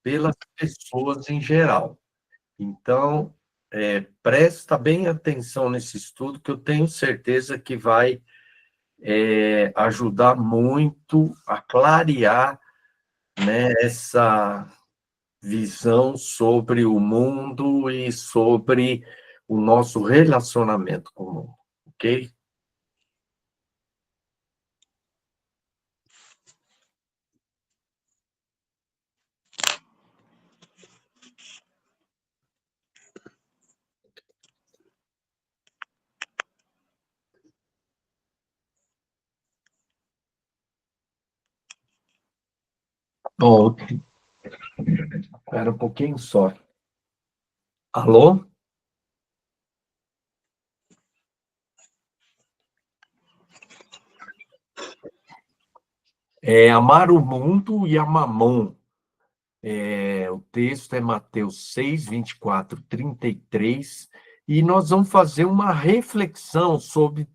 pelas pessoas em geral. Então, presta bem atenção nesse estudo, que eu tenho certeza que vai ajudar muito a clarear, né, essa visão sobre o mundo e sobre o nosso relacionamento com o mundo, ok? Bom, espera um pouquinho só. Alô? Amar o mundo e a mamon. O texto é Mateus 6, 24, 33, e nós vamos fazer uma reflexão sobre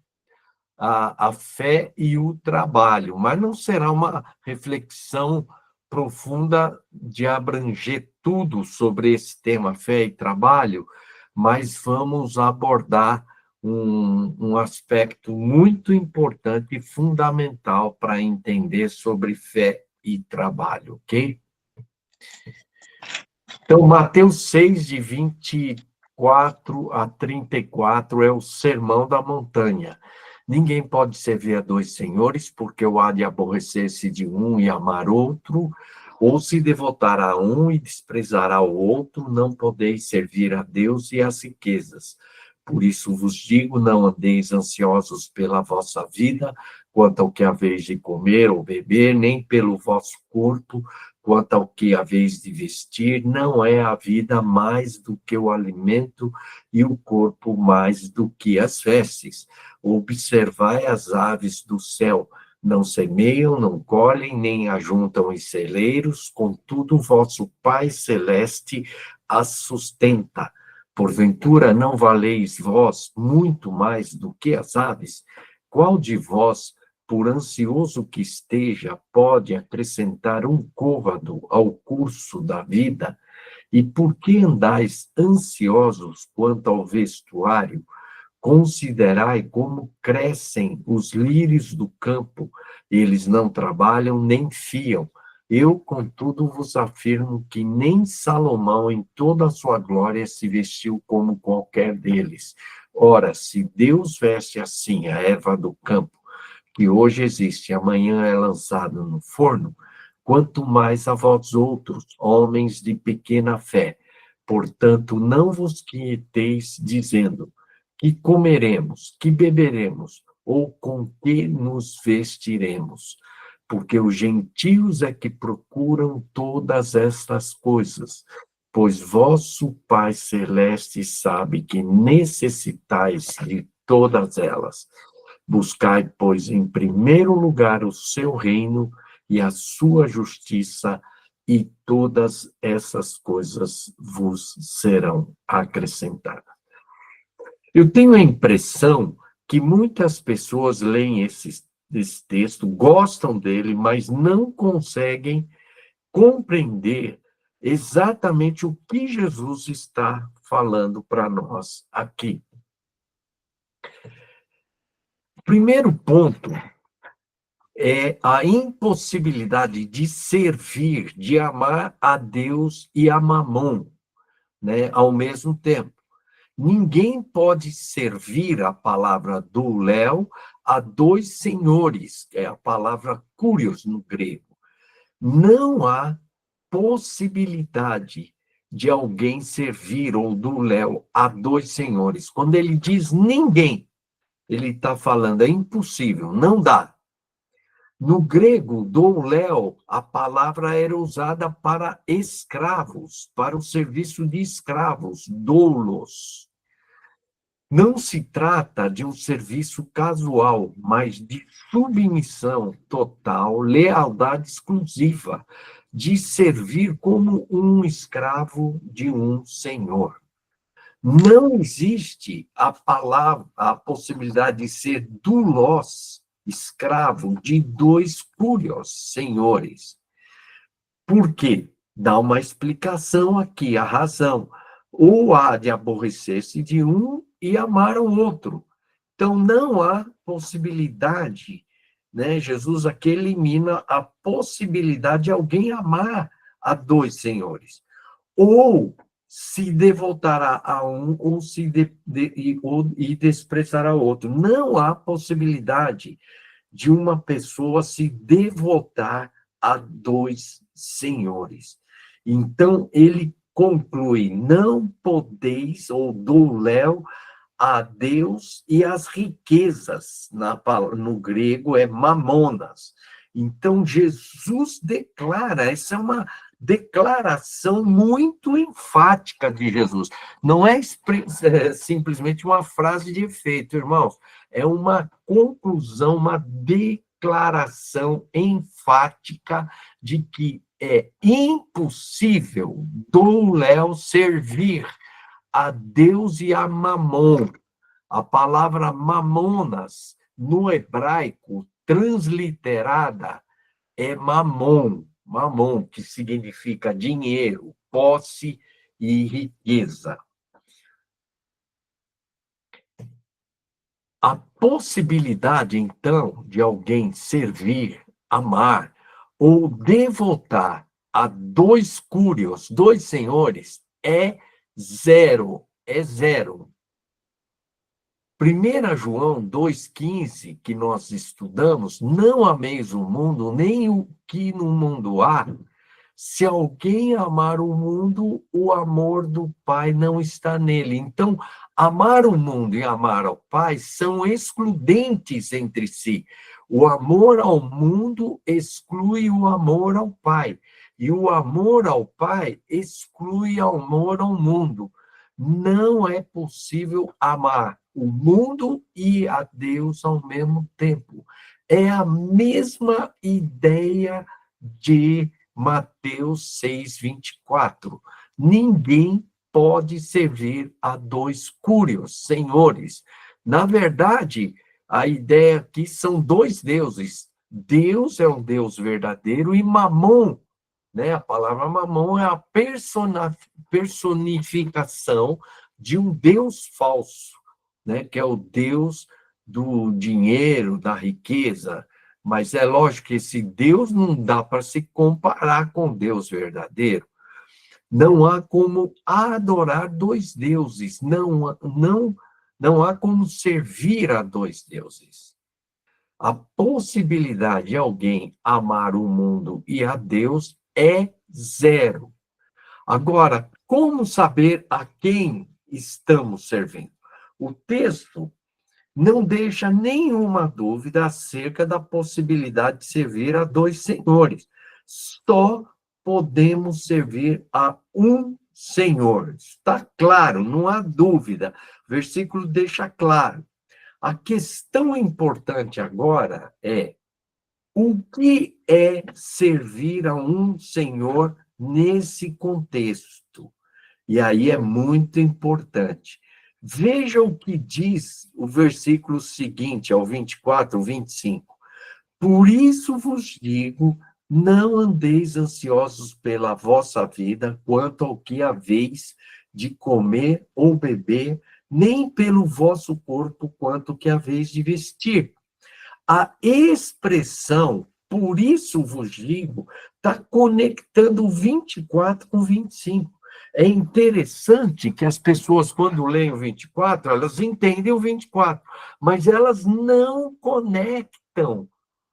a fé e o trabalho, mas não será uma reflexão profunda de abranger tudo sobre esse tema, fé e trabalho, mas vamos abordar um aspecto muito importante e fundamental para entender sobre fé e trabalho, ok? Então, Mateus 6, de 24 a 34, é o Sermão da Montanha. Ninguém pode servir a dois senhores, porque o há de aborrecer-se de um e amar outro, ou se devotar a um e desprezar ao outro, não podeis servir a Deus e às riquezas. Por isso vos digo, não andeis ansiosos pela vossa vida, quanto ao que haveis de comer ou beber, nem pelo vosso corpo, quanto ao que haveis de vestir. Não é a vida mais do que o alimento e o corpo mais do que as vestes. Observai as aves do céu, não semeiam, não colhem, nem ajuntam em celeiros, contudo vosso Pai Celeste as sustenta. Porventura não valeis vós muito mais do que as aves? Qual de vós, por ansioso que esteja, pode acrescentar um côvado ao curso da vida? E por que andais ansiosos quanto ao vestuário? Considerai como crescem os lírios do campo, eles não trabalham nem fiam. Eu, contudo, vos afirmo que nem Salomão, em toda a sua glória, se vestiu como qualquer deles. Ora, se Deus veste assim a erva do campo, que hoje existe, amanhã é lançado no forno, quanto mais a vós outros, homens de pequena fé. Portanto, não vos quieteis dizendo: que comeremos, que beberemos, ou com que nos vestiremos? Porque os gentios é que procuram todas estas coisas, pois vosso Pai Celeste sabe que necessitais de todas elas. Buscai, pois, em primeiro lugar o seu reino e a sua justiça, e todas essas coisas vos serão acrescentadas. Eu tenho a impressão que muitas pessoas leem esse texto, gostam dele, mas não conseguem compreender exatamente o que Jesus está falando para nós aqui. O primeiro ponto é a impossibilidade de servir, de amar a Deus e a Mamon, né, ao mesmo tempo. Ninguém pode servir, a palavra do Léo, a dois senhores, que é a palavra kurios no grego. Não há possibilidade de alguém servir, ou do Léo, a dois senhores. Quando ele diz ninguém, ele está falando, é impossível, não dá. No grego, douléu, a palavra era usada para escravos, para o serviço de escravos, doulos. Não se trata de um serviço casual, mas de submissão total, lealdade exclusiva, de servir como um escravo de um senhor. Não existe a possibilidade de ser doulos, escravo de dois curios, senhores. Por quê? dá uma explicação aqui, a razão. Ou há de aborrecer-se de um e amar o outro. Então, não há possibilidade, né? Jesus aqui elimina a possibilidade de alguém amar a dois senhores. Ou se devotará a um, ou e desprezará o outro. Não há possibilidade de uma pessoa se devotar a dois senhores. Então, ele conclui: não podeis, ou do Léo, a Deus e as riquezas, no grego é mamonas. Então, Jesus declara, essa é uma declaração muito enfática de Jesus. Não é simplesmente uma frase de efeito, irmãos. É uma conclusão, uma declaração enfática de que é impossível do Léo servir a Deus e a Mamon. A palavra mamonas, no hebraico, transliterada, é mamon, mamon, que significa dinheiro, posse e riqueza. A possibilidade, então, de alguém servir, amar ou devotar a dois cúrios, dois senhores, é zero, é zero. 1 João 2,15, que nós estudamos, não ameis o mundo, nem o que no mundo há. Se alguém amar o mundo, o amor do Pai não está nele. Então, amar o mundo e amar ao Pai são excludentes entre si. O amor ao mundo exclui o amor ao Pai. E o amor ao Pai exclui o amor ao mundo. Não é possível amar o mundo e a Deus ao mesmo tempo. É a mesma ideia de Mateus 6:24. Ninguém pode servir a dois cúrios, senhores. Na verdade, a ideia aqui são dois deuses. Deus é um Deus verdadeiro e Mamon, né? A palavra Mamon é a personificação de um Deus falso, né? Que é o Deus do dinheiro, da riqueza. Mas é lógico que esse Deus não dá para se comparar com Deus verdadeiro. Não há como adorar dois deuses, não há como servir a dois deuses. A possibilidade de alguém amar o mundo e a Deus é zero. Agora, como saber a quem estamos servindo? O texto não deixa nenhuma dúvida acerca da possibilidade de servir a dois senhores. Só podemos servir a um Senhor. Está claro, não há dúvida. O versículo deixa claro. A questão importante agora é: o que é servir a um Senhor nesse contexto? E aí é muito importante. Veja o que diz o versículo seguinte, ao 24, 25. Por isso vos digo, não andeis ansiosos pela vossa vida, quanto ao que haveis de comer ou beber, nem pelo vosso corpo, quanto ao que haveis de vestir. A expressão, por isso vos digo, está conectando o 24 com o 25. É interessante que as pessoas, quando leem o 24, elas entendem o 24, mas elas não conectam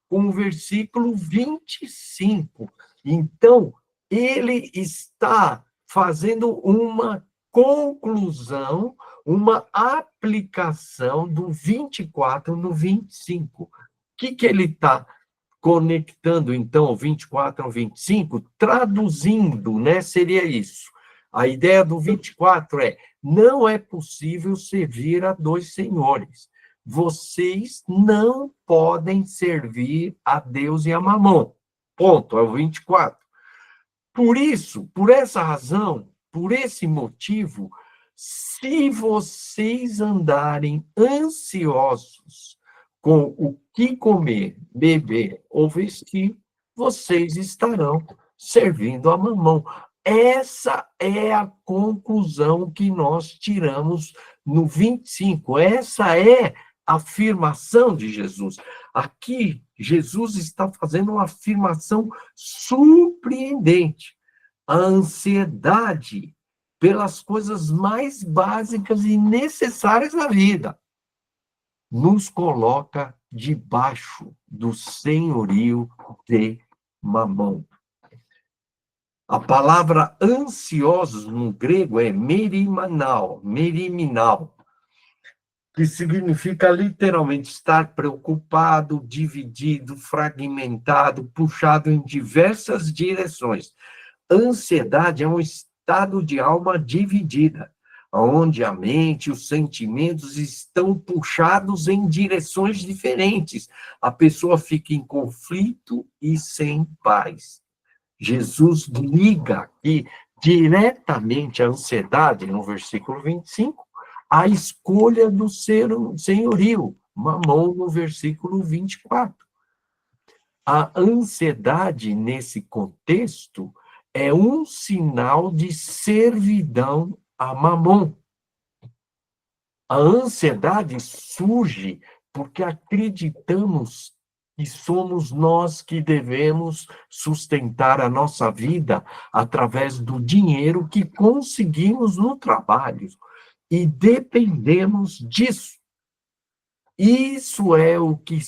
com o versículo 25. Então, ele está fazendo uma conclusão, uma aplicação do 24 no 25. O que ele está conectando, então, o 24 ao 25? Traduzindo, né, seria isso. A ideia do 24 é: não é possível servir a dois senhores. Vocês não podem servir a Deus e a Mamon. Ponto, é o 24. Por isso, por essa razão, por esse motivo, se vocês andarem ansiosos com o que comer, beber ou vestir, vocês estarão servindo a Mamon. Essa é a conclusão que nós tiramos no 25. Essa é a afirmação de Jesus. Aqui, Jesus está fazendo uma afirmação surpreendente. A ansiedade pelas coisas mais básicas e necessárias da vida nos coloca debaixo do senhorio de Mamon. A palavra ansiosos no grego é meriminal, que significa literalmente estar preocupado, dividido, fragmentado, puxado em diversas direções. Ansiedade é um estado de alma dividida, onde a mente e os sentimentos estão puxados em direções diferentes. A pessoa fica em conflito e sem paz. Jesus liga aqui diretamente a ansiedade, no versículo 25, à escolha do senhorio, Mamon, no versículo 24. A ansiedade, nesse contexto, é um sinal de servidão a Mamon. A ansiedade surge porque acreditamos que somos nós que devemos sustentar a nossa vida através do dinheiro que conseguimos no trabalho e dependemos disso. Isso é o que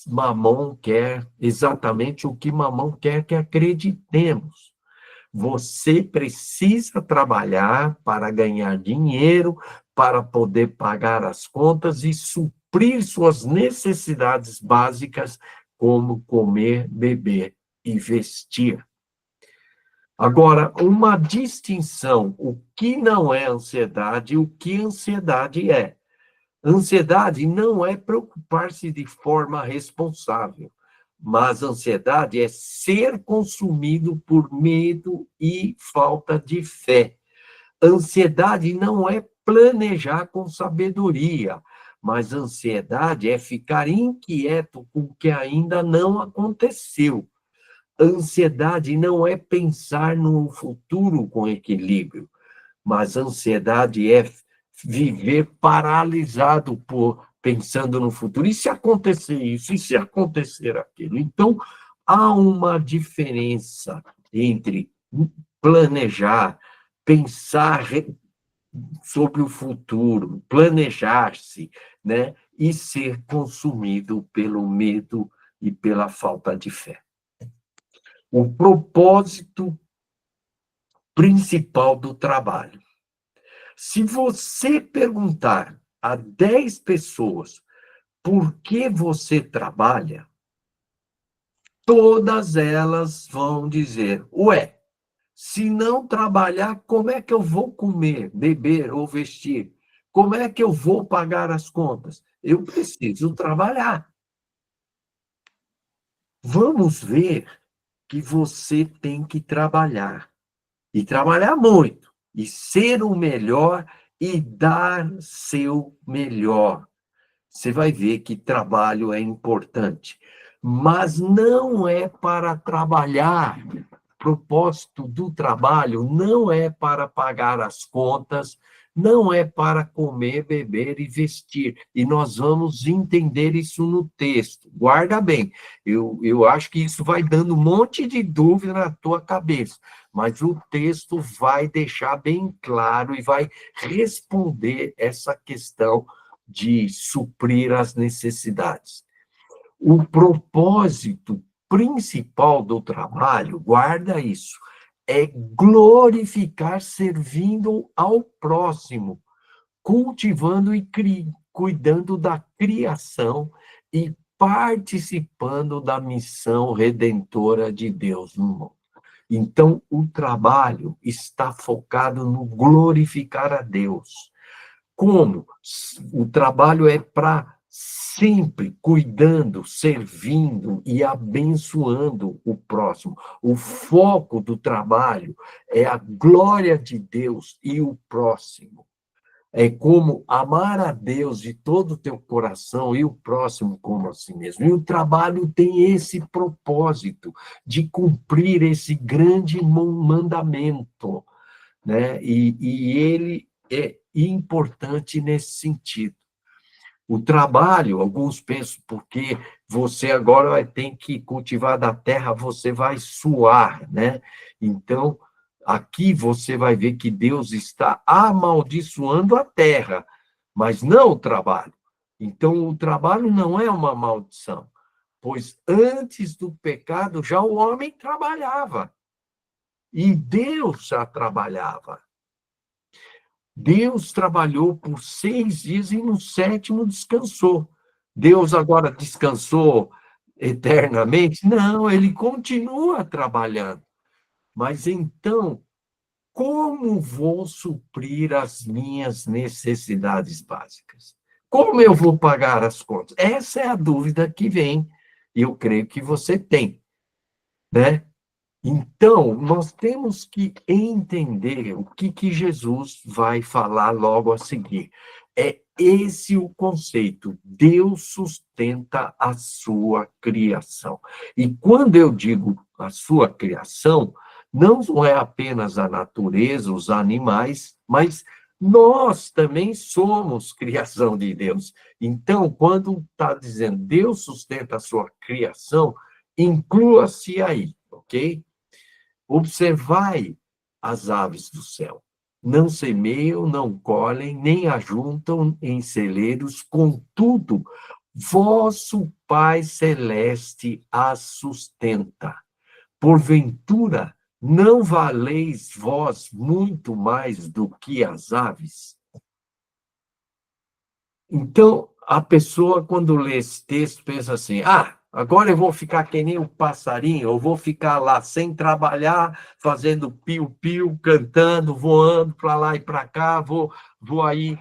Mamon quer, exatamente o que Mamon quer que acreditemos. Você precisa trabalhar para ganhar dinheiro, para poder pagar as contas e suprir suas necessidades básicas, como comer, beber e vestir. Agora, uma distinção: o que não é ansiedade e o que ansiedade é. Ansiedade não é preocupar-se de forma responsável, mas ansiedade é ser consumido por medo e falta de fé. Ansiedade não é planejar com sabedoria, mas ansiedade é ficar inquieto com o que ainda não aconteceu. Ansiedade não é pensar no futuro com equilíbrio, mas ansiedade é viver paralisado por pensando no futuro. E se acontecer isso? E se acontecer aquilo? Então, há uma diferença entre planejar, pensar sobre o futuro, planejar-se, né, e ser consumido pelo medo e pela falta de fé. O propósito principal do trabalho. Se você perguntar a 10 pessoas por que você trabalha, todas elas vão dizer: ué, se não trabalhar, como é que eu vou comer, beber ou vestir? Como é que eu vou pagar as contas? Eu preciso trabalhar. Vamos ver que você tem que trabalhar. E trabalhar muito. E ser o melhor e dar seu melhor. Você vai ver que trabalho é importante. Mas não é para trabalhar. O propósito do trabalho não é para pagar as contas, não é para comer, beber e vestir. E nós vamos entender isso no texto. Guarda bem, eu acho que isso vai dando um monte de dúvida na tua cabeça, mas o texto vai deixar bem claro e vai responder essa questão de suprir as necessidades. O propósito principal do trabalho, guarda isso, é glorificar servindo ao próximo, cultivando e cuidando da criação e participando da missão redentora de Deus no mundo. Então, o trabalho está focado no glorificar a Deus. Como? O trabalho é para sempre cuidando, servindo e abençoando o próximo. O foco do trabalho é a glória de Deus e o próximo. É como amar a Deus de todo o teu coração e o próximo como a si mesmo. E o trabalho tem esse propósito de cumprir esse grande mandamento, né? E ele é importante nesse sentido. O trabalho, alguns pensam, porque você agora vai ter que cultivar da terra, você vai suar, né? Então, aqui você vai ver que Deus está amaldiçoando a terra, mas não o trabalho. Então, o trabalho não é uma maldição, pois antes do pecado já o homem trabalhava, e Deus já trabalhava. Deus trabalhou por 6 dias e no sétimo descansou. Deus agora descansou eternamente? Não, ele continua trabalhando. Mas então, como vou suprir as minhas necessidades básicas? Como eu vou pagar as contas? Essa é a dúvida que vem, e eu creio que você tem, né? Então, nós temos que entender o que Jesus vai falar logo a seguir. É esse o conceito. Deus sustenta a sua criação. E quando eu digo a sua criação, não é apenas a natureza, os animais, mas nós também somos criação de Deus. Então, quando está dizendo Deus sustenta a sua criação, inclua-se aí, ok? Observai as aves do céu. Não semeiam, não colhem, nem ajuntam em celeiros, contudo, vosso Pai Celeste as sustenta. Porventura, não valeis vós muito mais do que as aves? Então, a pessoa, quando lê esse texto, pensa assim: ah, agora eu vou ficar que nem um passarinho, eu vou ficar lá sem trabalhar, fazendo piu-piu, cantando, voando para lá e para cá, vou aí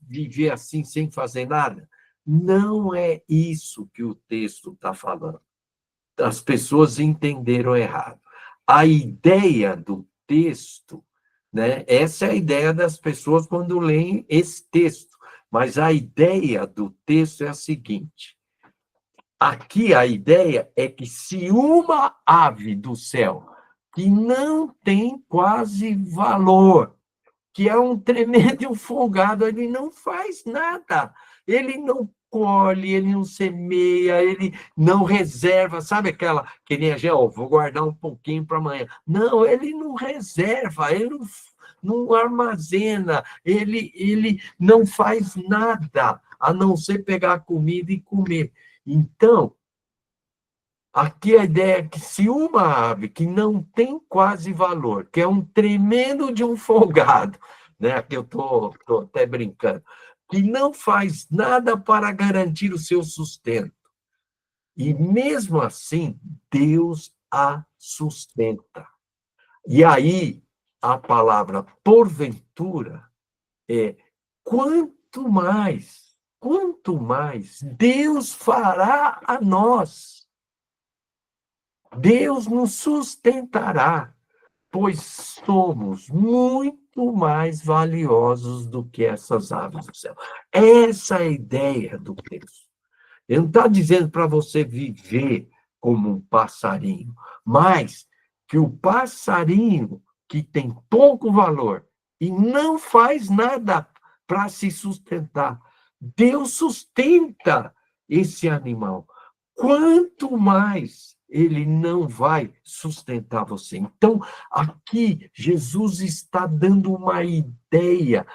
viver assim, sem fazer nada. Não é isso que o texto está falando. As pessoas entenderam errado. A ideia do texto, né? Essa é a ideia das pessoas quando leem esse texto. Mas a ideia do texto é a seguinte: aqui a ideia é que se uma ave do céu que não tem quase valor, que é um tremendo folgado, ele não faz nada, ele não colhe, ele não semeia, ele não reserva, sabe aquela que nem a gente, oh, vou guardar um pouquinho para amanhã. Não, ele não reserva, ele não armazena, ele não faz nada, a não ser pegar a comida e comer. Então, aqui a ideia é que se uma ave que não tem quase valor, que é um tremendo de um folgado, né? Aqui eu tô até brincando, que não faz nada para garantir o seu sustento. E mesmo assim, Deus a sustenta. E aí, a palavra porventura é quanto mais Deus fará a nós. Deus nos sustentará, pois somos muito mais valiosos do que essas aves do céu. Essa é a ideia do texto. Ele não está dizendo para você viver como um passarinho, mas que o passarinho que tem pouco valor e não faz nada para se sustentar, Deus sustenta esse animal. Quanto mais ele não vai sustentar você. Então, aqui, Jesus está dando uma ideia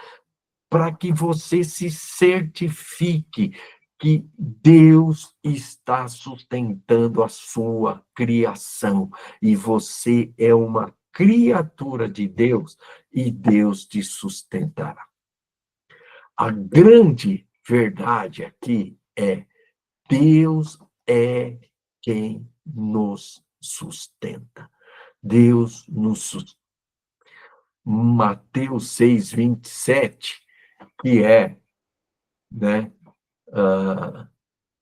para que você se certifique que Deus está sustentando a sua criação e você é uma criatura de Deus e Deus te sustentará. A grande verdade aqui é: Deus é quem nos sustenta. Deus nos sustenta. Mateus 6:27, que é, né,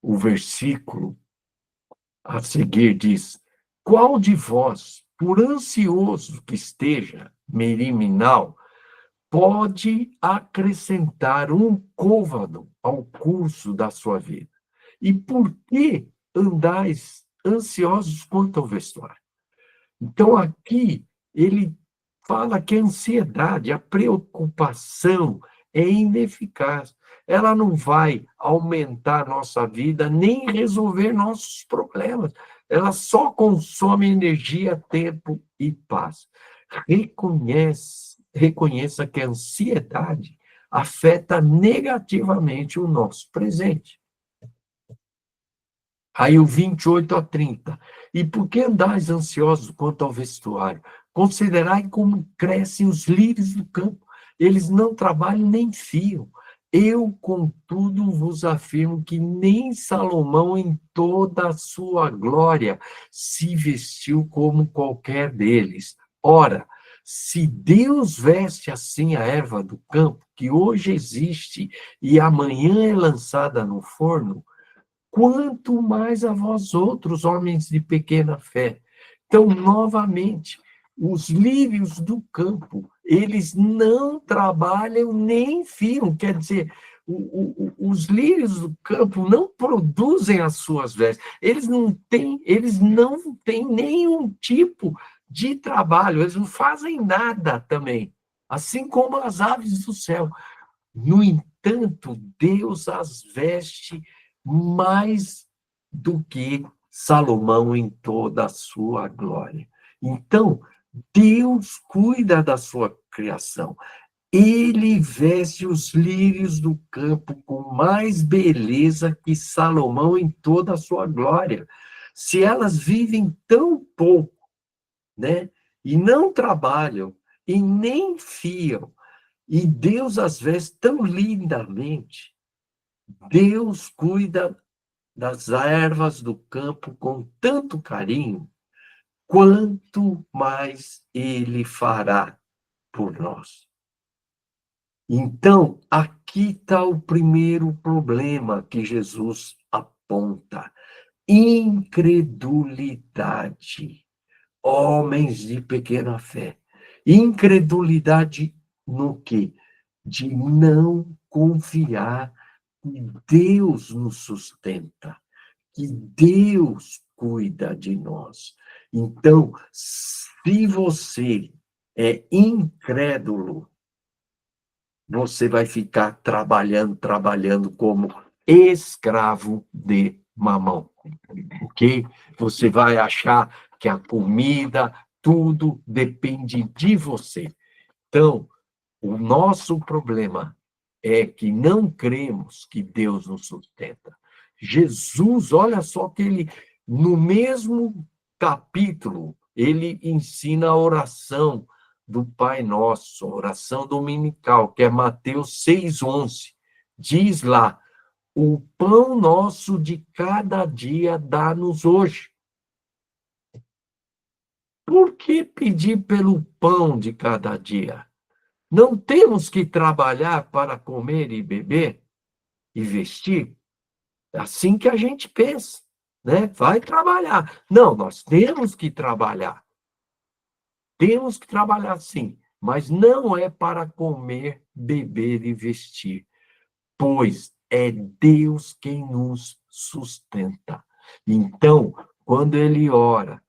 o versículo a seguir, diz: qual de vós, por ansioso que esteja, meriminal, pode acrescentar um côvado ao curso da sua vida. E por que andais ansiosos quanto ao vestuário? Então, aqui, ele fala que a ansiedade, a preocupação é ineficaz. Ela não vai aumentar nossa vida, nem resolver nossos problemas. Ela só consome energia, tempo e paz. Reconheça que a ansiedade afeta negativamente o nosso presente. Aí o 28 a 30. E por que andais ansiosos quanto ao vestuário? Considerai como crescem os lírios do campo. Eles não trabalham nem fiam. Eu, contudo, vos afirmo que nem Salomão, em toda a sua glória, se vestiu como qualquer deles. Ora, se Deus veste assim a erva do campo, que hoje existe e amanhã é lançada no forno, quanto mais a vós outros, homens de pequena fé. Então, novamente, os lírios do campo, eles não trabalham nem fiam, quer dizer, os lírios do campo não produzem as suas vestes, eles não têm nenhum tipo de trabalho, eles não fazem nada também, assim como as aves do céu. No entanto, Deus as veste mais do que Salomão em toda a sua glória. Então, Deus cuida da sua criação. Ele veste os lírios do campo com mais beleza que Salomão em toda a sua glória. Se elas vivem tão pouco, né, e não trabalham, e nem fiam, e Deus as veste tão lindamente. Deus cuida das ervas do campo com tanto carinho, quanto mais Ele fará por nós. Então, aqui está o primeiro problema que Jesus aponta: incredulidade. Homens de pequena fé. Incredulidade no quê? De não confiar que Deus nos sustenta, que Deus cuida de nós. Então, se você é incrédulo, você vai ficar trabalhando como escravo de mamão, ok? Você vai achar que a comida, tudo depende de você. Então, o nosso problema é que não cremos que Deus nos sustenta. Jesus, olha só que ele, no mesmo capítulo, ele ensina a oração do Pai Nosso, a oração dominical, que é Mateus 6:11. Diz lá: o pão nosso de cada dia dá-nos hoje. Por que pedir pelo pão de cada dia? Não temos que trabalhar para comer e beber e vestir? É assim que a gente pensa, né? Vai trabalhar. Não, nós temos que trabalhar. Temos que trabalhar sim, mas não é para comer, beber e vestir, pois é Deus quem nos sustenta. Então, quando ele ora,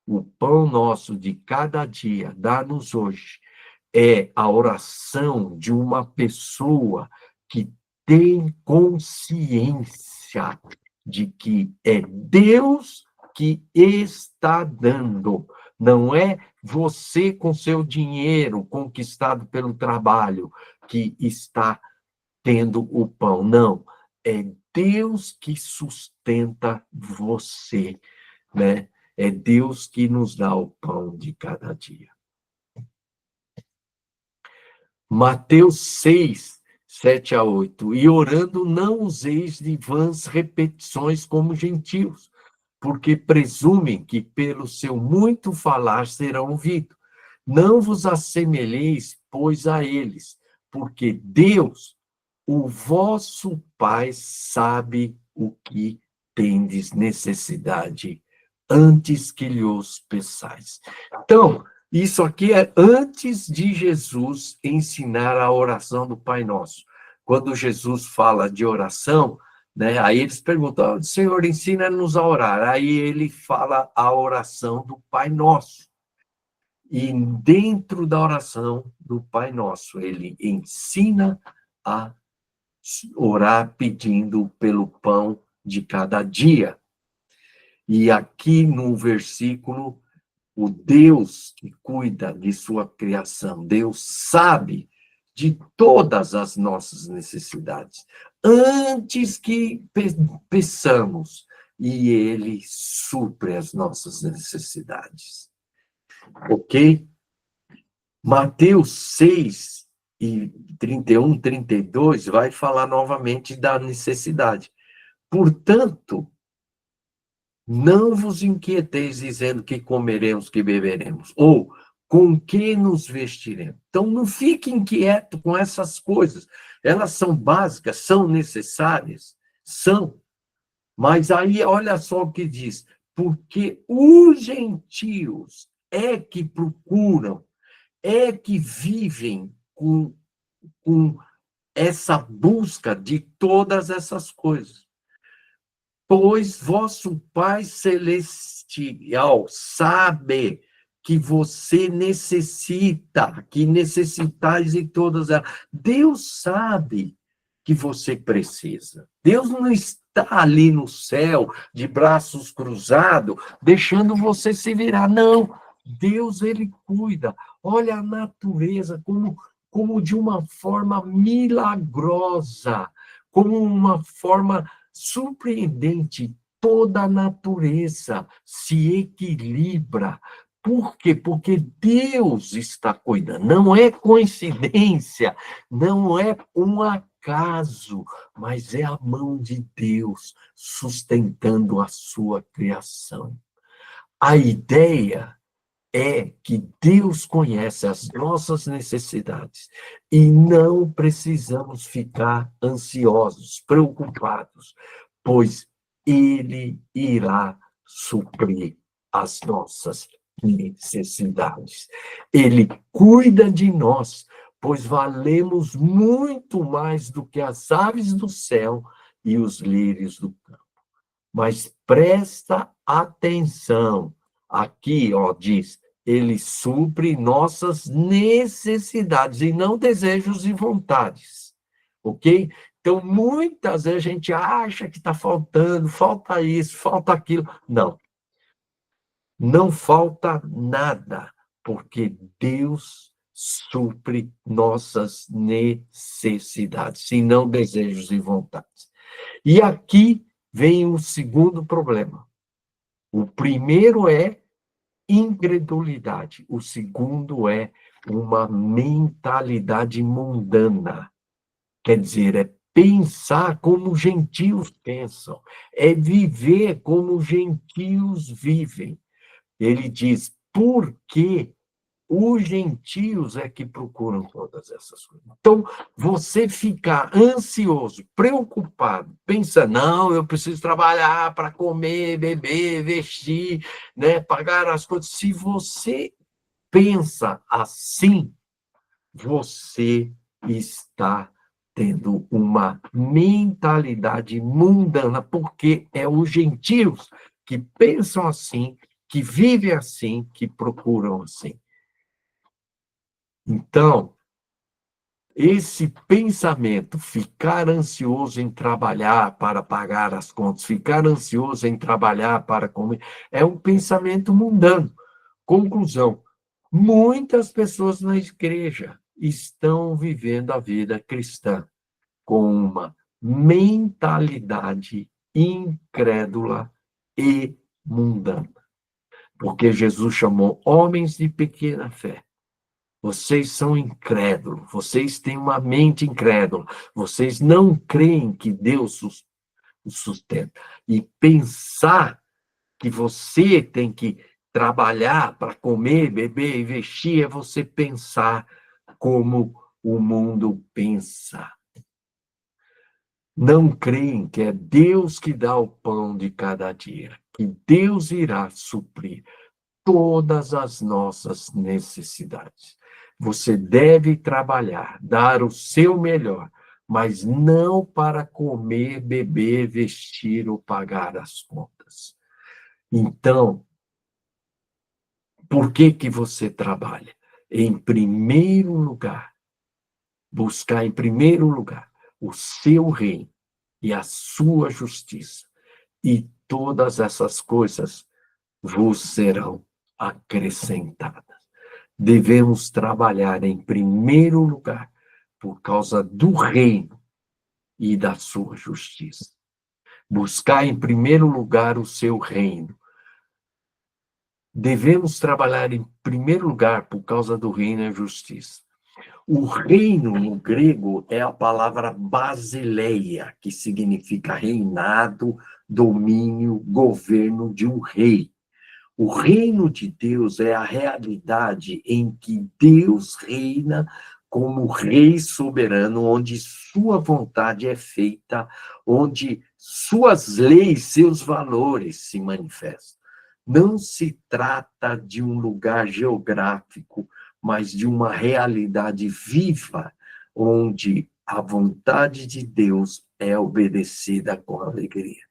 o pão nosso de cada dia, dá-nos hoje, é a oração de uma pessoa que tem consciência de que é Deus que está dando, não é você com seu dinheiro conquistado pelo trabalho que está tendo o pão, não, é Deus que sustenta você, né? É Deus que nos dá o pão de cada dia. Mateus 6, 7 a 8. E orando, não useis de vãs repetições como gentios, porque presumem que pelo seu muito falar serão ouvidos. Não vos assemelheis, pois, a eles, porque Deus, o vosso Pai, sabe o que tendes necessidade antes que lhe os peçais. Então, Isso aqui é antes de Jesus ensinar a oração do Pai Nosso. Quando Jesus fala de oração, né, aí eles perguntam, oh, Senhor, ensina-nos a orar. Aí ele fala a oração do Pai Nosso. E dentro da oração do Pai Nosso, ele ensina a orar pedindo pelo pão de cada dia. E aqui no versículo, o Deus que cuida de sua criação, Deus sabe de todas as nossas necessidades, antes que peçamos, e Ele supre as nossas necessidades. Ok? Mateus 6, e 31, 32, vai falar novamente da necessidade. Portanto, não vos inquieteis dizendo que comeremos, que beberemos, ou com que nos vestiremos. Então, não fique inquieto com essas coisas. Elas são básicas, são necessárias, são. Mas aí, olha só o que diz. Porque os gentios é que procuram, é que vivem com essa busca de todas essas coisas. Pois vosso Pai Celestial sabe que você necessita, que necessitais de todas elas. Deus sabe que você precisa. Deus não está ali no céu, de braços cruzados, deixando você se virar. Não. Deus, ele cuida. Olha a natureza como de uma forma milagrosa, como uma forma surpreendente, toda a natureza se equilibra. Por quê? Porque Deus está cuidando. Não é coincidência, não é um acaso, mas é a mão de Deus sustentando a sua criação. A ideia é que Deus conhece as nossas necessidades e não precisamos ficar ansiosos, preocupados, pois Ele irá suprir as nossas necessidades. Ele cuida de nós, pois valemos muito mais do que as aves do céu e os lírios do campo. Mas presta atenção. Aqui, ó, diz, ele supre nossas necessidades e não desejos e vontades. Ok? Então, muitas vezes a gente acha que está faltando, falta isso, falta aquilo. Não. Não falta nada, porque Deus supre nossas necessidades, e não desejos e vontades. E aqui vem o segundo problema. O primeiro é incredulidade, o segundo é uma mentalidade mundana. Quer dizer, é pensar como os gentios pensam, é viver como os gentios vivem. Ele diz, por que os gentios é que procuram todas essas coisas. Então, você ficar ansioso, preocupado, pensa, não, eu preciso trabalhar para comer, beber, vestir, né, pagar as coisas. Se você pensa assim, você está tendo uma mentalidade mundana, porque é os gentios que pensam assim, que vivem assim, que procuram assim. Então, esse pensamento, ficar ansioso em trabalhar para pagar as contas, ficar ansioso em trabalhar para comer, é um pensamento mundano. Conclusão: muitas pessoas na igreja estão vivendo a vida cristã com uma mentalidade incrédula e mundana. Porque Jesus chamou homens de pequena fé. Vocês são incrédulos, vocês têm uma mente incrédula, vocês não creem que Deus os sustenta. E pensar que você tem que trabalhar para comer, beber e vestir é você pensar como o mundo pensa. Não creem que é Deus que dá o pão de cada dia, que Deus irá suprir todas as nossas necessidades. Você deve trabalhar, dar o seu melhor, mas não para comer, beber, vestir ou pagar as contas. Então, por que que você trabalha? Em primeiro lugar, buscar em primeiro lugar o seu reino e a sua justiça, e todas essas coisas vos serão acrescentadas. Devemos trabalhar em primeiro lugar por causa do reino e da sua justiça. Buscar em primeiro lugar o seu reino. Devemos trabalhar em primeiro lugar por causa do reino e da justiça. O reino, no grego, é a palavra basileia, que significa reinado, domínio, governo de um rei. O reino de Deus é a realidade em que Deus reina como rei soberano, onde sua vontade é feita, onde suas leis, seus valores se manifestam. Não se trata de um lugar geográfico, mas de uma realidade viva, onde a vontade de Deus é obedecida com alegria.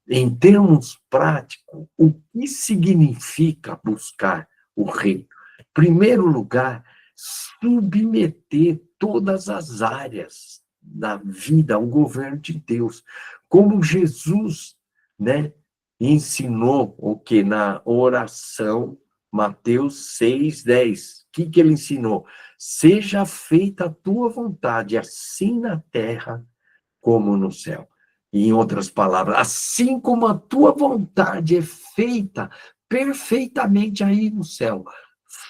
Em termos práticos, o que significa buscar o reino? Em primeiro lugar, submeter todas as áreas da vida ao governo de Deus, como Jesus, né, ensinou o que na oração Mateus 6:10. O que ele ensinou? Seja feita a tua vontade, assim na terra como no céu. Em outras palavras, assim como a tua vontade é feita perfeitamente aí no céu,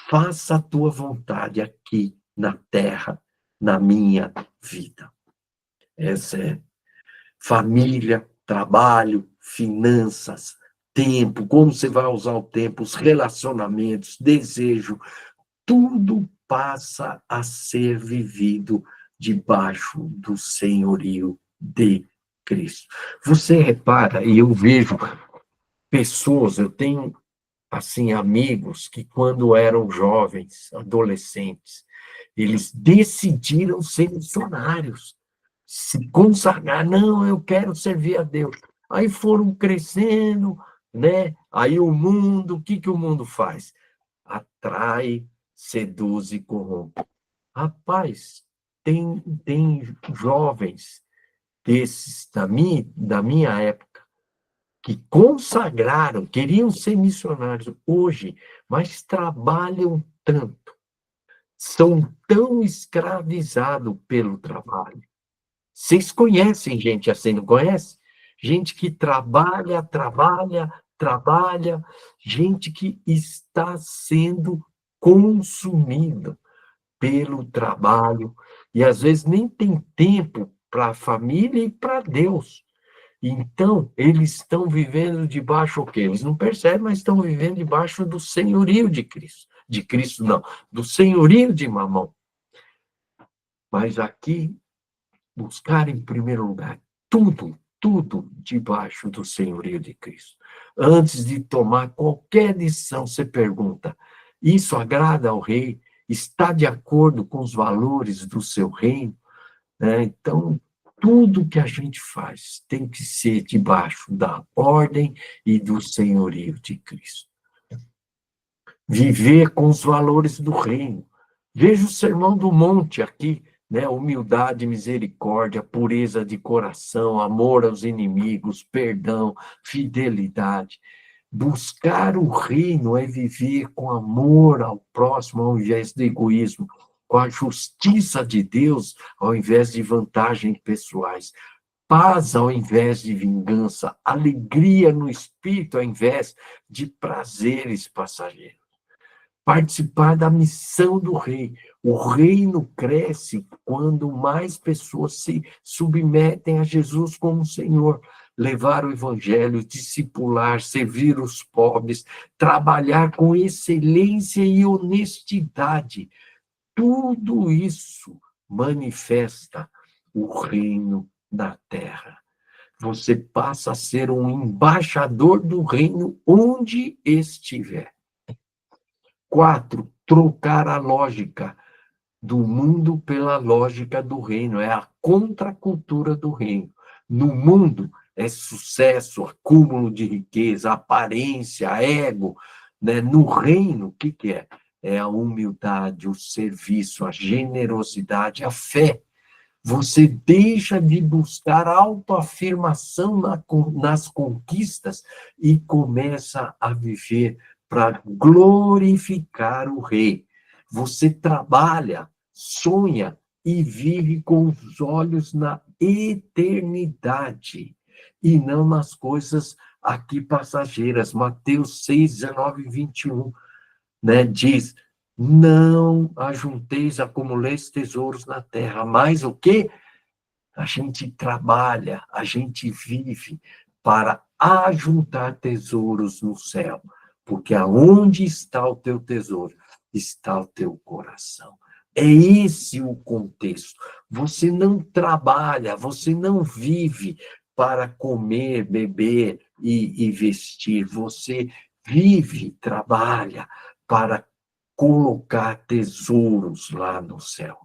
faça a tua vontade aqui na terra, na minha vida. Essa é família, trabalho, finanças, tempo, como você vai usar o tempo, os relacionamentos, desejo, tudo passa a ser vivido debaixo do senhorio de Cristo. Você repara, e eu vejo pessoas, eu tenho, assim, amigos que quando eram jovens, adolescentes, eles decidiram ser missionários, se consagrar, não, eu quero servir a Deus. Aí foram crescendo, né? Aí o que o mundo faz? Atrai, seduz e corrompe. Rapaz, tem jovens desses da minha época que consagraram, queriam ser missionários hoje, mas trabalham tanto, são tão escravizados pelo trabalho. Vocês conhecem gente assim, não conhece? Gente que trabalha, trabalha, trabalha, gente que está sendo consumido pelo trabalho, e às vezes nem tem tempo para a família e para Deus. Então, eles estão vivendo debaixo o quê? Eles não percebem, mas estão vivendo debaixo do senhorio de Cristo. De Cristo, não, do senhorio de Mamão. Mas aqui, buscar em primeiro lugar tudo debaixo do senhorio de Cristo. Antes de tomar qualquer decisão, você pergunta: isso agrada ao rei? Está de acordo com os valores do seu reino? Então, tudo que a gente faz tem que ser debaixo da ordem e do senhorio de Cristo. Viver com os valores do reino. Veja o Sermão do Monte aqui, né? Humildade, misericórdia, pureza de coração, amor aos inimigos, perdão, fidelidade. Buscar o reino é viver com amor ao próximo ao invés de egoísmo, com a justiça de Deus ao invés de vantagens pessoais, paz ao invés de vingança, alegria no espírito ao invés de prazeres passageiros. Participar da missão do rei. O reino cresce quando mais pessoas se submetem a Jesus como Senhor. Levar o evangelho, discipular, servir os pobres, trabalhar com excelência e honestidade. Tudo isso manifesta o reino da terra. Você passa a ser um embaixador do reino onde estiver. 4, trocar a lógica do mundo pela lógica do reino, é a contracultura do reino. No mundo é sucesso, acúmulo de riqueza, aparência, ego, né? No reino, o que que é? É a humildade, o serviço, a generosidade, a fé. Você deixa de buscar autoafirmação nas conquistas e começa a viver para glorificar o Rei. Você trabalha, sonha e vive com os olhos na eternidade e não nas coisas aqui passageiras. Mateus 6, 19 e 21, né, diz: não ajunteis, acumuleis tesouros na terra, mas o quê? A gente trabalha, a gente vive para ajuntar tesouros no céu, porque aonde está o teu tesouro, está o teu coração. É esse o contexto. Você não trabalha, você não vive para comer, beber e vestir. Você vive, trabalha para colocar tesouros lá no céu.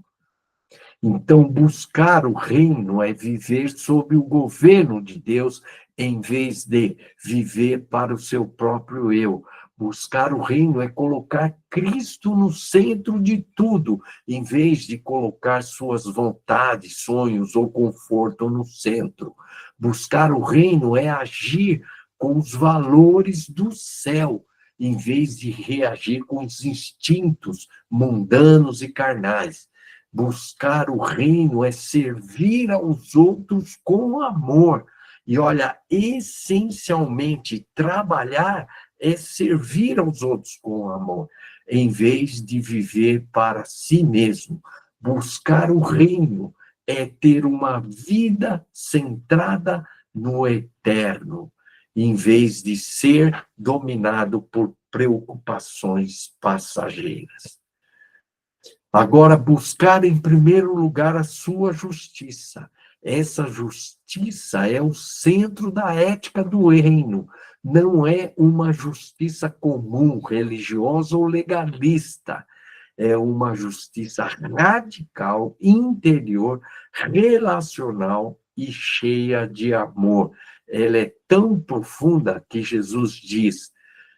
Então, buscar o reino é viver sob o governo de Deus, em vez de viver para o seu próprio eu. Buscar o reino é colocar Cristo no centro de tudo, em vez de colocar suas vontades, sonhos ou conforto no centro. Buscar o reino é agir com os valores do céu, em vez de reagir com os instintos mundanos e carnais. Buscar o reino é servir aos outros com amor. E olha, essencialmente, trabalhar é servir aos outros com amor, em vez de viver para si mesmo. Buscar o reino é ter uma vida centrada no eterno, em vez de ser dominado por preocupações passageiras. Agora, buscar em primeiro lugar a sua justiça. Essa justiça é o centro da ética do reino. Não é uma justiça comum, religiosa ou legalista. É uma justiça radical, interior, relacional e cheia de amor. Ela é tão profunda que Jesus diz: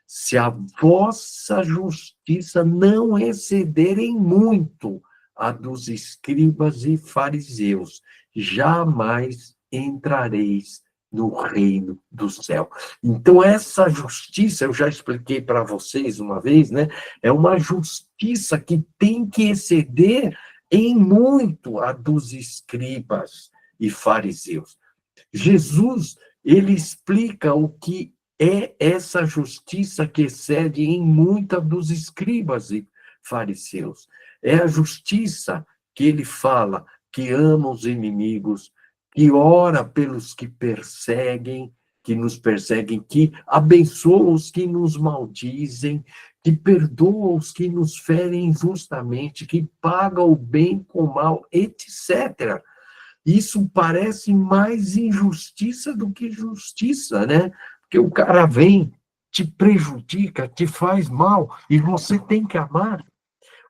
se a vossa justiça não exceder em muito a dos escribas e fariseus, jamais entrareis no reino do céu. Então, essa justiça, eu já expliquei para vocês uma vez, né? É uma justiça que tem que exceder em muito a dos escribas e fariseus. Jesus, ele explica o que é essa justiça que excede em muita dos escribas e fariseus. É a justiça que ele fala, que ama os inimigos, que ora pelos que nos perseguem, que abençoa os que nos maldizem, que perdoa os que nos ferem injustamente, que paga o bem com o mal, etc. Isso parece mais injustiça do que justiça, né? Porque o cara vem, te prejudica, te faz mal, e você tem que amar.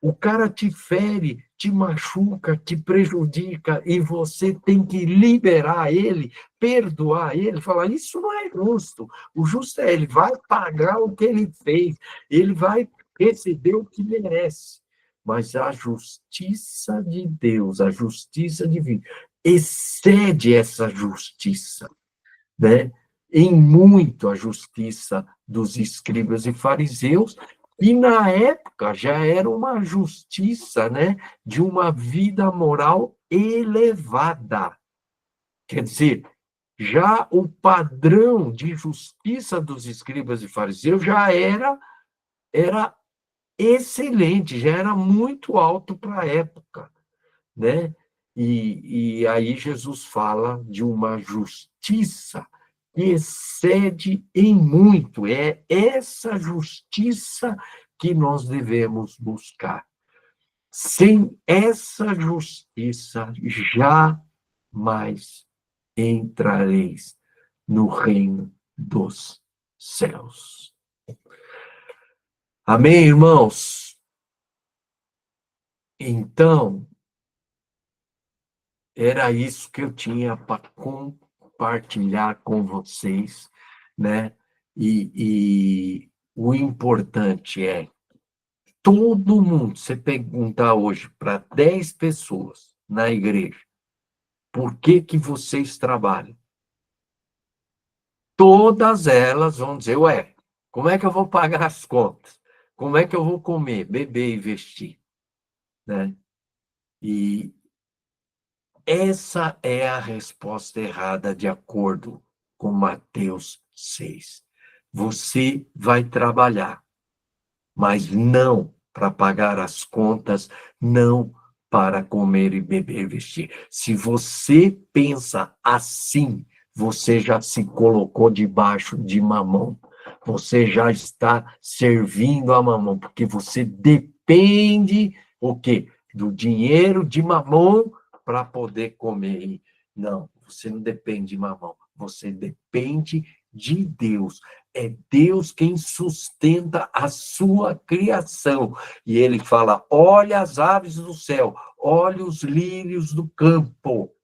O cara te fere, te machuca, te prejudica, e você tem que liberar ele, perdoar ele, falar: isso não é justo. O justo é ele vai pagar o que ele fez, ele vai receber o que merece. Mas a justiça de Deus, a justiça divina, excede essa justiça, né? Em muito a justiça dos escribas e fariseus, e na época já era uma justiça, né, de uma vida moral elevada. Quer dizer, já o padrão de justiça dos escribas e fariseus já era excelente, já era muito alto para a época, né? E aí Jesus fala de uma justiça que excede em muito. É essa justiça que nós devemos buscar. Sem essa justiça, jamais entrareis no reino dos céus. Amém, irmãos? Então, era isso que eu tinha para compartilhar com vocês, né? E o importante é, todo mundo, você perguntar hoje para 10 pessoas na igreja, por que que vocês trabalham? Todas elas vão dizer, ué, como é que eu vou pagar as contas? Como é que eu vou comer, beber e vestir? Né? E essa é a resposta errada, de acordo com Mateus 6. Você vai trabalhar, mas não para pagar as contas, não para comer e beber e vestir. Se você pensa assim, você já se colocou debaixo de Mamon. Você já está servindo a Mamon, porque você depende o quê? Do dinheiro de Mamon para poder comer. Não, você não depende de Mamon, você depende de Deus. É Deus quem sustenta a sua criação. E ele fala: olha as aves do céu, olha os lírios do campo.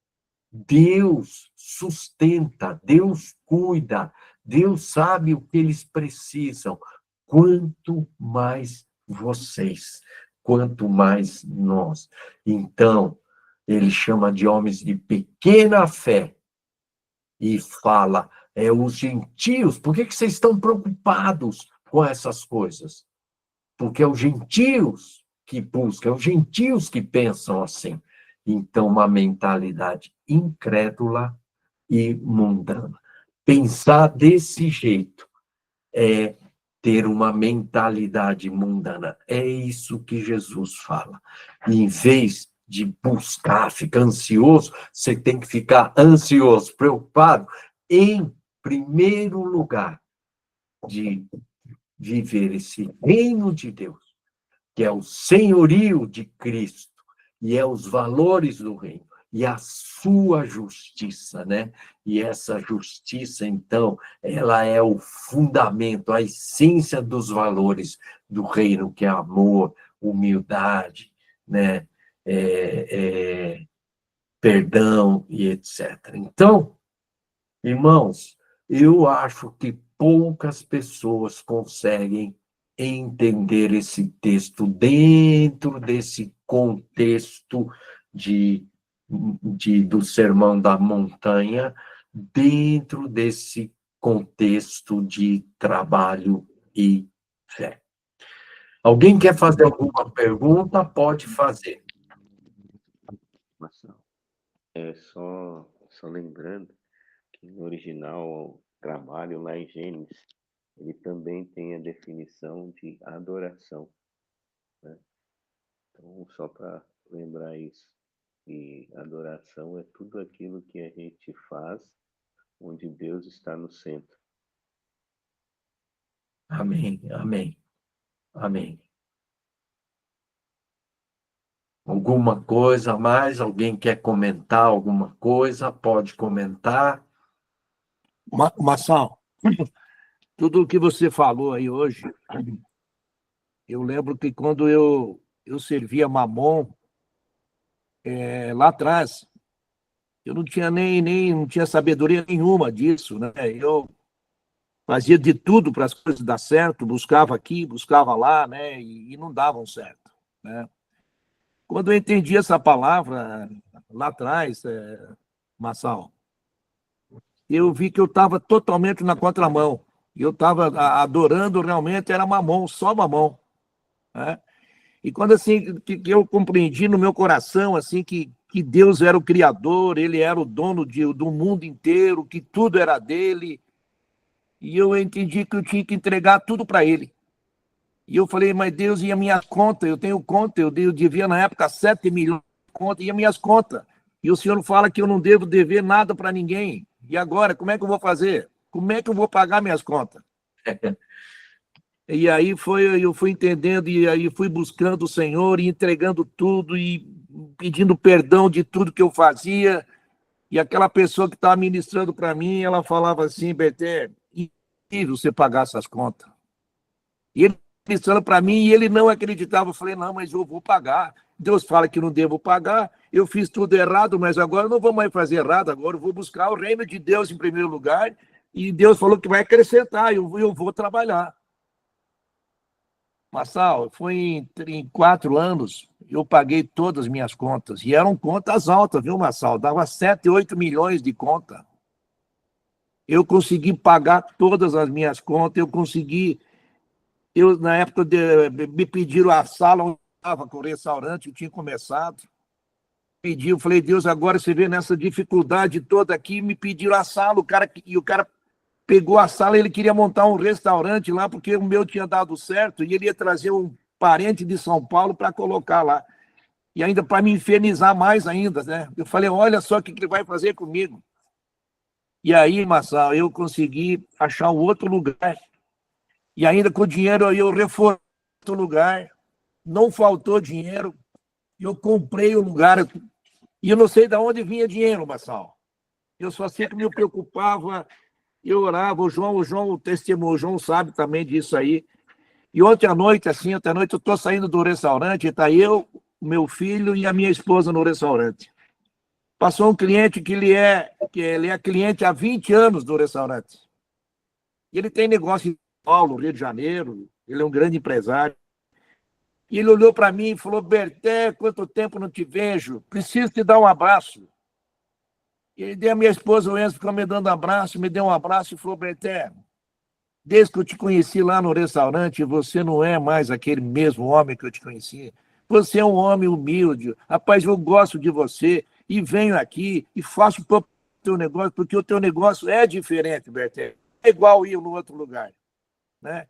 Deus sustenta, Deus cuida, Deus sabe o que eles precisam. Quanto mais vocês, quanto mais nós. Então, ele chama de homens de pequena fé e fala, os gentios, por que vocês estão preocupados com essas coisas? Porque é os gentios que buscam, é os gentios que pensam assim. Então, uma mentalidade incrédula e mundana. Pensar desse jeito é ter uma mentalidade mundana. É isso que Jesus fala. E em vez de buscar, ficar ansioso, você tem que ficar ansioso, preocupado, em primeiro lugar, de viver esse reino de Deus, que é o senhorio de Cristo, e é os valores do reino, e a sua justiça, né? E essa justiça, então, ela é o fundamento, a essência dos valores do reino, que é amor, humildade, né? Perdão e etc. Então, irmãos, eu acho que poucas pessoas conseguem entender esse texto dentro desse contexto do Sermão da Montanha, dentro desse contexto de trabalho e fé. Alguém quer fazer alguma pergunta? Pode fazer. Marcelo, só lembrando que no original, o trabalho lá em Gênesis, ele também tem a definição de adoração, né? Então, só para lembrar isso. E adoração é tudo aquilo que a gente faz onde Deus está no centro. Amém, amém, amém. Alguma coisa a mais? Alguém quer comentar alguma coisa? Pode comentar. Marçal, tudo o que você falou aí hoje, eu lembro que quando eu servia Mamon, lá atrás, eu não tinha não tinha sabedoria nenhuma disso, né? Eu fazia de tudo para as coisas dar certo, buscava aqui, buscava lá, né? E não davam certo, né? Quando eu entendi essa palavra lá atrás, Marçal, eu vi que eu estava totalmente na contramão. Eu estava adorando realmente, era Mamon, só Mamon, né? E quando assim que eu compreendi no meu coração assim que Deus era o criador, ele era o dono do mundo inteiro, que tudo era dele, e eu entendi que eu tinha que entregar tudo para ele. E eu falei, mas Deus, e a minha conta? Eu tenho conta, eu devia na época 7 milhões de contas, e as minhas contas? E o senhor fala que eu não devo dever nada para ninguém. E agora, como é que eu vou fazer? Como é que eu vou pagar minhas contas? E aí eu fui entendendo, e aí fui buscando o Senhor e entregando tudo e pedindo perdão de tudo que eu fazia. E aquela pessoa que estava ministrando para mim, ela falava assim, Berté, é impossível você pagar essas contas. E ele ministrando para mim e ele não acreditava. Eu falei, não, mas eu vou pagar. Deus fala que não devo pagar, eu fiz tudo errado, mas agora eu não vou mais fazer errado, agora eu vou buscar o reino de Deus em primeiro lugar, e Deus falou que vai acrescentar, eu vou trabalhar. Massal, foi em 4 anos, eu paguei todas as minhas contas, e eram contas altas, viu, Massal? Dava 7, 8 milhões de conta. Eu consegui pagar todas as minhas contas, na época, me pediram a sala onde estava com o restaurante, eu tinha começado, eu falei, Deus, agora você vê nessa dificuldade toda aqui, me pediram a sala, o cara pegou a sala, ele queria montar um restaurante lá, porque o meu tinha dado certo, e ele ia trazer um parente de São Paulo para colocar lá. E ainda para me infernizar mais ainda, né? Eu falei, olha só o que ele vai fazer comigo. E aí, Marçal, eu consegui achar um outro lugar. E ainda com o dinheiro eu reformei outro lugar. Não faltou dinheiro. Eu comprei o lugar. E eu não sei de onde vinha dinheiro, Marçal. Eu só sei que me preocupava. Eu orava, o testemunho, o João sabe também disso aí. E ontem à noite, eu estou saindo do restaurante, está eu, meu filho e a minha esposa no restaurante. Passou um cliente que ele é cliente há 20 anos do restaurante. E ele tem negócio em São Paulo, Rio de Janeiro, ele é um grande empresário. E ele olhou para mim e falou, Berté, quanto tempo não te vejo, preciso te dar um abraço. E a minha esposa, o Enzo, ficou me dando abraço, me deu um abraço e falou, Berté, desde que eu te conheci lá no restaurante, você não é mais aquele mesmo homem que eu te conheci. Você é um homem humilde. Rapaz, eu gosto de você e venho aqui e faço o teu negócio, porque o teu negócio é diferente, Berté. É igual ir no outro lugar, né?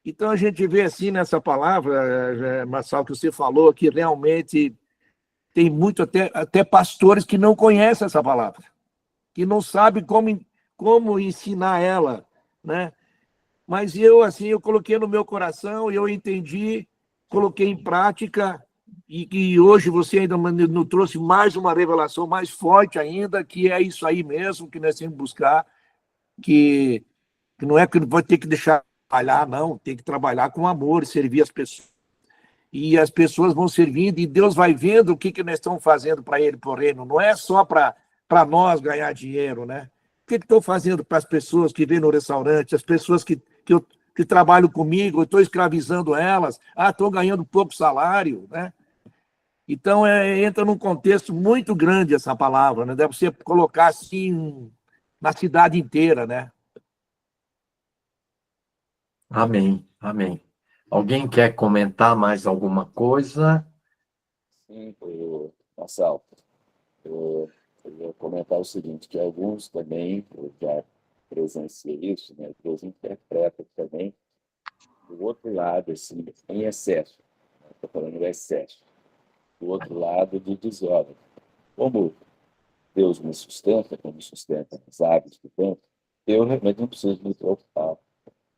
Então, a gente vê assim nessa palavra, Marçal, que você falou, que realmente tem muito, até pastores que não conhecem essa palavra, que não sabem como ensinar ela, né? Mas eu coloquei no meu coração, eu entendi, coloquei em prática, e hoje você ainda nos trouxe mais uma revelação mais forte ainda, que é isso aí mesmo, que nós temos que buscar, que não é que vai ter que deixar de trabalhar, não, tem que trabalhar com amor e servir as pessoas. E as pessoas vão servindo, e Deus vai vendo o que nós estamos fazendo para ele, para o reino, não é só para nós ganhar dinheiro, né? O que estou fazendo para as pessoas que vêm no restaurante, as pessoas que trabalham comigo, eu estou escravizando elas, estou ganhando pouco salário, né? Então, entra num contexto muito grande essa palavra, né? Deve ser colocar assim na cidade inteira, né? Amém, amém. Alguém quer comentar mais alguma coisa? Sim, Marcelo, eu ia comentar o seguinte, que alguns também, eu já presenciei isso, né? Deus interpreta também do outro lado, assim, em excesso. Estou falando do excesso. Do outro lado, do desordem. Como Deus me sustenta, como sustenta as aves do campo, eu realmente não preciso me preocupar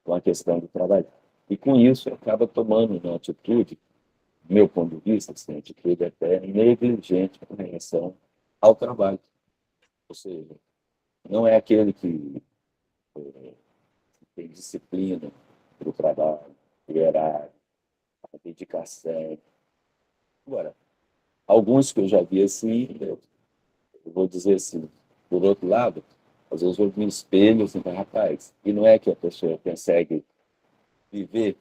com a questão do trabalho. E com isso, acaba tomando uma atitude, do meu ponto de vista, assim, atitude até negligente com relação ao trabalho. Ou seja, não é aquele que tem disciplina para o trabalho, o horário, a dedicação. Agora, alguns que eu já vi assim, eu vou dizer assim, por outro lado, às vezes eu me espelho assim, rapaz, e não é que a pessoa consegue viver.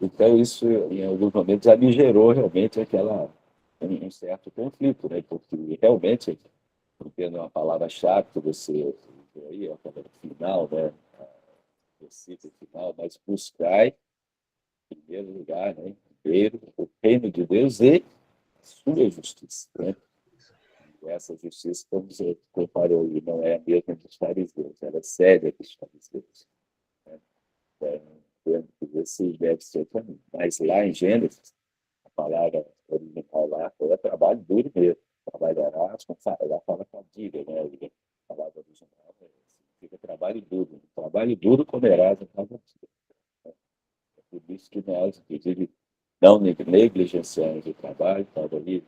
Então, isso, em alguns momentos, já me gerou realmente um certo conflito, né? Porque realmente, tendo uma palavra-chave que você usou aí, a palavra final, né? O versículo final, mas buscai, em primeiro lugar, né? Primeiro, o reino de Deus e a sua justiça, né? Essa justiça, como você comparou aí, não é a mesma dos fariseus, ela é séria dos fariseus. Né? Esse deve ser o caminho. Mas lá em Gênesis, a palavra original lá é trabalho duro mesmo. Trabalhará, ela fala fadiga, né? A palavra original significa trabalho duro. Trabalho duro comerás em casa. É por isso que nós, inclusive, não negligenciamos o trabalho, estava ali,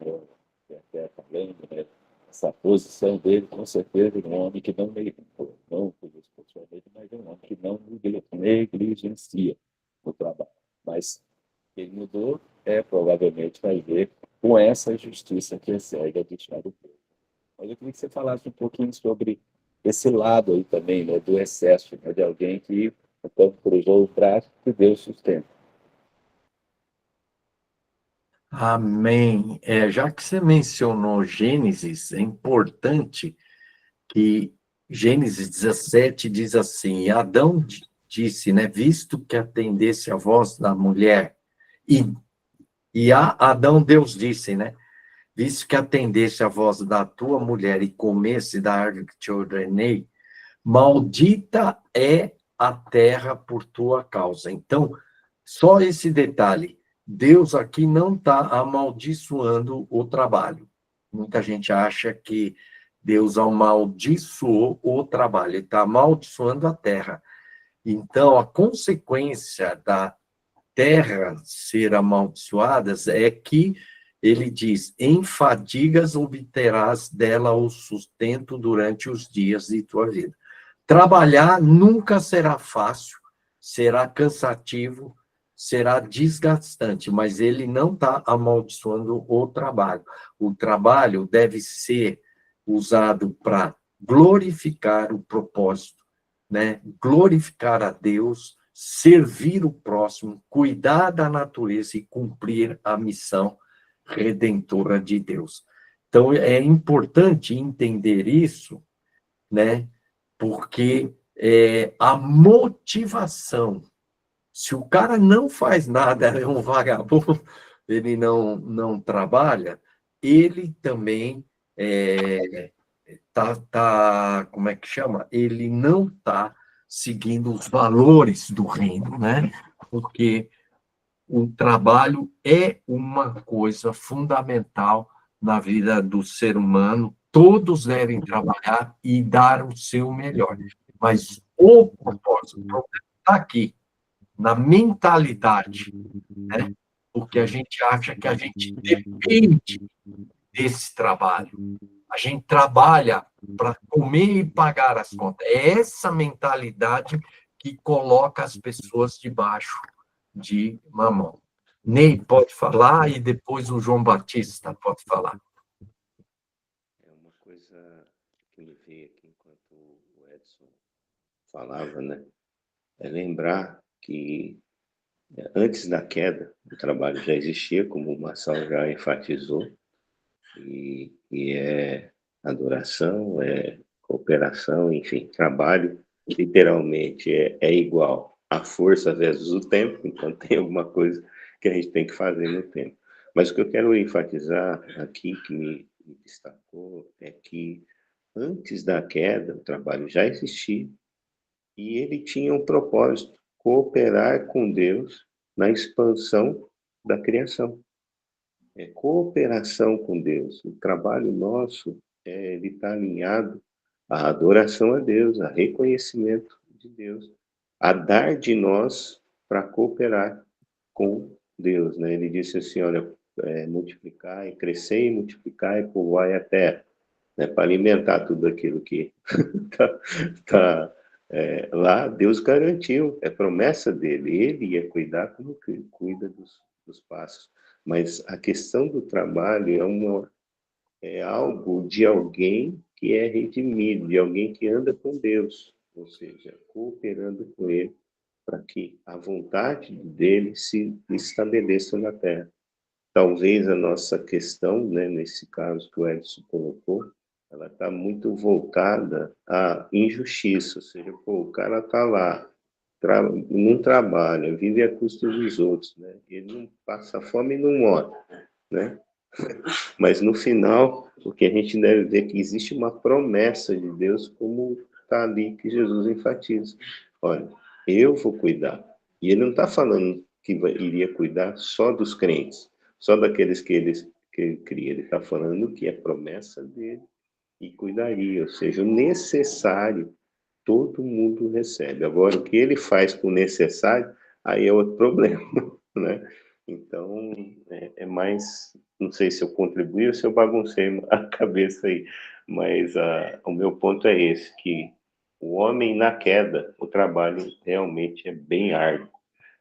até falando, né? Essa posição dele, com certeza, é um homem que não conheço pessoalmente, mas é um homem que não negligencia o trabalho, mas trabalhador provavelmente vai ver com essa justiça que excede a do Estado público. Mas eu queria que você falasse um pouquinho sobre esse lado aí também, né, do excesso, né, de alguém que o povo cruzou o braço e Deus sustenta. Amém. Já que você mencionou Gênesis, é importante que Gênesis 17 diz assim: e Adão disse, né, visto que atendesse a voz da mulher, e a Adão Deus disse, né, visto que atendesse a voz da tua mulher e comesse da árvore que te ordenei, maldita é a terra por tua causa. Então, só esse detalhe, Deus aqui não está amaldiçoando o trabalho. Muita gente acha que Deus amaldiçoou o trabalho, ele está amaldiçoando a terra. Então, a consequência da terra ser amaldiçoada é que ele diz: em fadigas obterás dela o sustento durante os dias de tua vida. Trabalhar nunca será fácil, será cansativo, será desgastante, mas ele não está amaldiçoando o trabalho. O trabalho deve ser usado para glorificar o propósito, né? Glorificar a Deus, servir o próximo, cuidar da natureza e cumprir a missão redentora de Deus. Então, é importante entender isso, né? Porque a motivação, se o cara não faz nada, é um vagabundo, ele não trabalha, ele também como é que chama? Ele não está seguindo os valores do reino, né? Porque o trabalho é uma coisa fundamental na vida do ser humano. Todos devem trabalhar e dar o seu melhor. Mas o propósito, o problema está aqui, na mentalidade, né? Porque a gente acha que a gente depende desse trabalho. A gente trabalha para comer e pagar as contas. É essa mentalidade que coloca as pessoas debaixo de mamão. Ney pode falar e depois o João Batista pode falar. É uma coisa que me veio aqui enquanto o Edson falava, né? É lembrar que antes da queda, o trabalho já existia, como o Marçal já enfatizou, e é adoração, é cooperação, enfim, trabalho literalmente é igual a força versus o tempo, então tem alguma coisa que a gente tem que fazer no tempo. Mas o que eu quero enfatizar aqui, que me destacou, é que antes da queda, o trabalho já existia e ele tinha um propósito: cooperar com Deus na expansão da criação. É cooperação com Deus. O trabalho nosso, ele está alinhado à adoração a Deus, a reconhecimento de Deus, a dar de nós para cooperar com Deus, né? Ele disse assim, olha, multiplicar e crescer e multiplicar e povoar a terra, né? Para alimentar tudo aquilo que tá lá. Deus garantiu, é promessa dele, ele ia cuidar como que cuida dos passos. Mas a questão do trabalho é algo de alguém que é redimido, de alguém que anda com Deus, ou seja, cooperando com ele para que a vontade dele se estabeleça na terra. Talvez a nossa questão, né, nesse caso que o Edson colocou, ela está muito voltada à injustiça, ou seja, pô, o cara está lá, não trabalha, vive à custa dos outros, né? Ele não passa fome e não morre, né? Mas no final, o que a gente deve ver é que existe uma promessa de Deus, como está ali que Jesus enfatiza. Olha, eu vou cuidar. E ele não está falando que iria cuidar só dos crentes, só daqueles que ele cria. Ele está falando que é promessa dele e cuidaria, ou seja, o necessário todo mundo recebe. Agora, o que ele faz com o necessário, aí é outro problema, né? Então, é mais, não sei se eu contribuí ou se eu baguncei a cabeça aí, mas o meu ponto é esse, que o homem na queda, o trabalho realmente é bem árduo,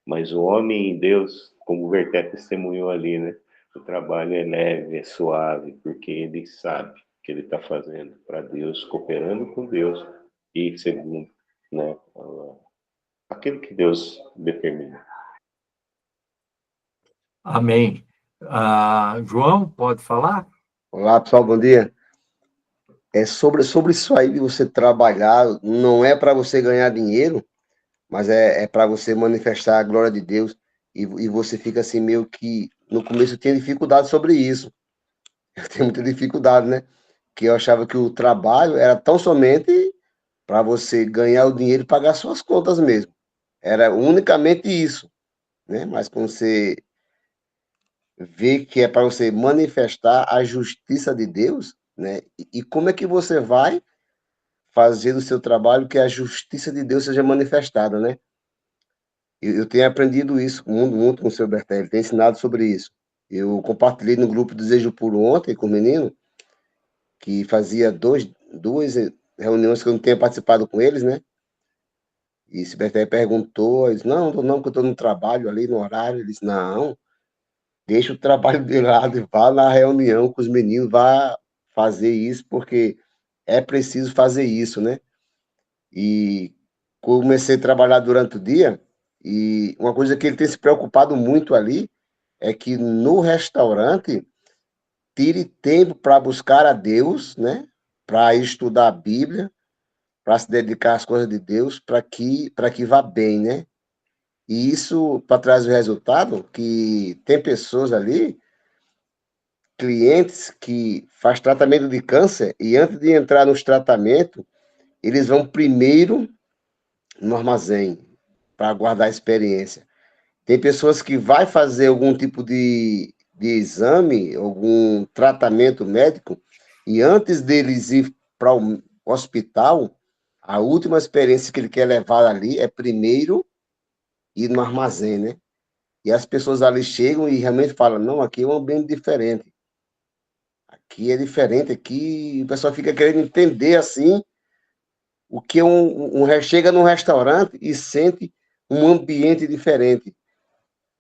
Mas o homem em Deus, como o Verté testemunhou ali, né? O trabalho é leve, é suave, porque ele sabe o que ele está fazendo para Deus, cooperando com Deus e segundo, né, aquilo que Deus determina. Amém. João, pode falar? Olá, pessoal, bom dia. Sobre isso aí de você trabalhar, não é para você ganhar dinheiro, mas é para você manifestar a glória de Deus. E você fica assim, meio que. No começo eu tinha dificuldade sobre isso. Eu tenho muita dificuldade, né? Que eu achava que o trabalho era tão somente para você ganhar o dinheiro e pagar suas contas mesmo. Era unicamente isso, né? Mas quando você vê que é para você manifestar a justiça de Deus, né? E como é que você vai fazer do seu trabalho que a justiça de Deus seja manifestada, né? Eu tenho aprendido isso muito com o seu Bertel, ele tem ensinado sobre isso. Eu compartilhei no grupo Desejo Puro ontem com o menino, que fazia duas reuniões que eu não tinha participado com eles, né? E esse Bertel perguntou, eu disse, não, não, porque eu estou no trabalho ali, no horário. Ele disse, não, deixa o trabalho de lado e vá na reunião com os meninos, vá fazer isso, porque é preciso fazer isso, né? E comecei a trabalhar durante o dia, e uma coisa que ele tem se preocupado muito ali é que no restaurante tire tempo para buscar a Deus, né? Para estudar a Bíblia, para se dedicar às coisas de Deus, para que vá bem, né? E isso para trazer o resultado que tem pessoas ali, clientes que faz tratamento de câncer e antes de entrar nos tratamentos, eles vão primeiro no armazém para guardar a experiência. Tem pessoas que vai fazer algum tipo de exame, algum tratamento médico, e antes deles ir para o hospital, a última experiência que ele quer levar ali é primeiro ir no armazém, né? E as pessoas ali chegam e realmente falam, não, aqui é um ambiente diferente. Aqui é diferente, aqui o pessoal fica querendo entender, assim, o que chega num restaurante e sente um ambiente diferente.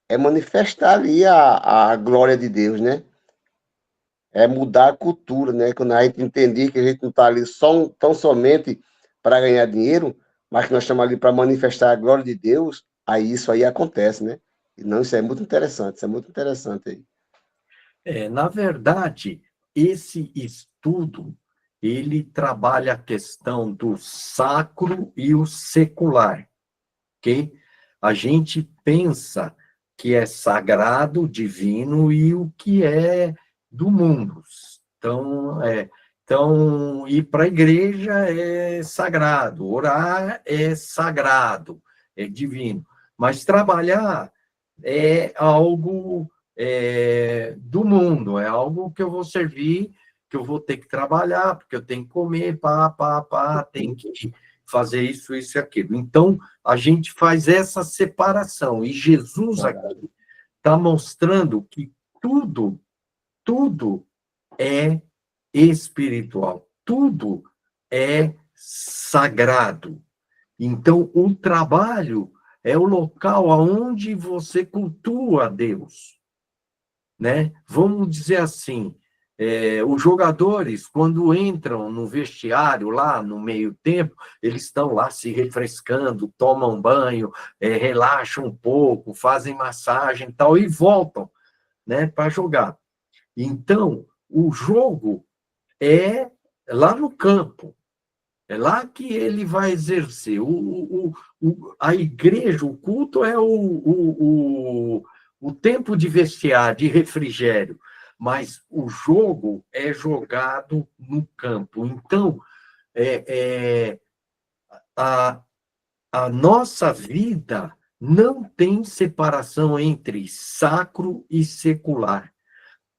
É manifestar ali a glória de Deus, né? É mudar a cultura, né? Quando a gente entender que a gente não está ali tão somente para ganhar dinheiro, mas que nós estamos ali para manifestar a glória de Deus, aí isso aí acontece, né? E não, isso é muito interessante, isso é muito interessante aí. Na verdade, esse estudo, ele trabalha a questão do sacro e o secular, ok? A gente pensa que é sagrado, divino, e o que é do mundo. Então, ir para a igreja é sagrado, orar é sagrado, é divino. Mas trabalhar é algo do mundo, é algo que eu vou servir, que eu vou ter que trabalhar, porque eu tenho que comer, tenho que fazer isso e aquilo. Então, a gente faz essa separação. E Jesus aqui está mostrando que tudo é espiritual, tudo é sagrado. Então, o trabalho é o local onde você cultua a Deus, né? Vamos dizer assim, os jogadores, quando entram no vestiário, lá no meio-tempo, eles estão lá se refrescando, tomam banho, relaxam um pouco, fazem massagem e tal, e voltam, né, para jogar. Então, o jogo é lá no campo, é lá que ele vai exercer. A igreja, o culto é o tempo de vestiário, de refrigério, mas o jogo é jogado no campo. Então, a, a nossa vida não tem separação entre sacro e secular.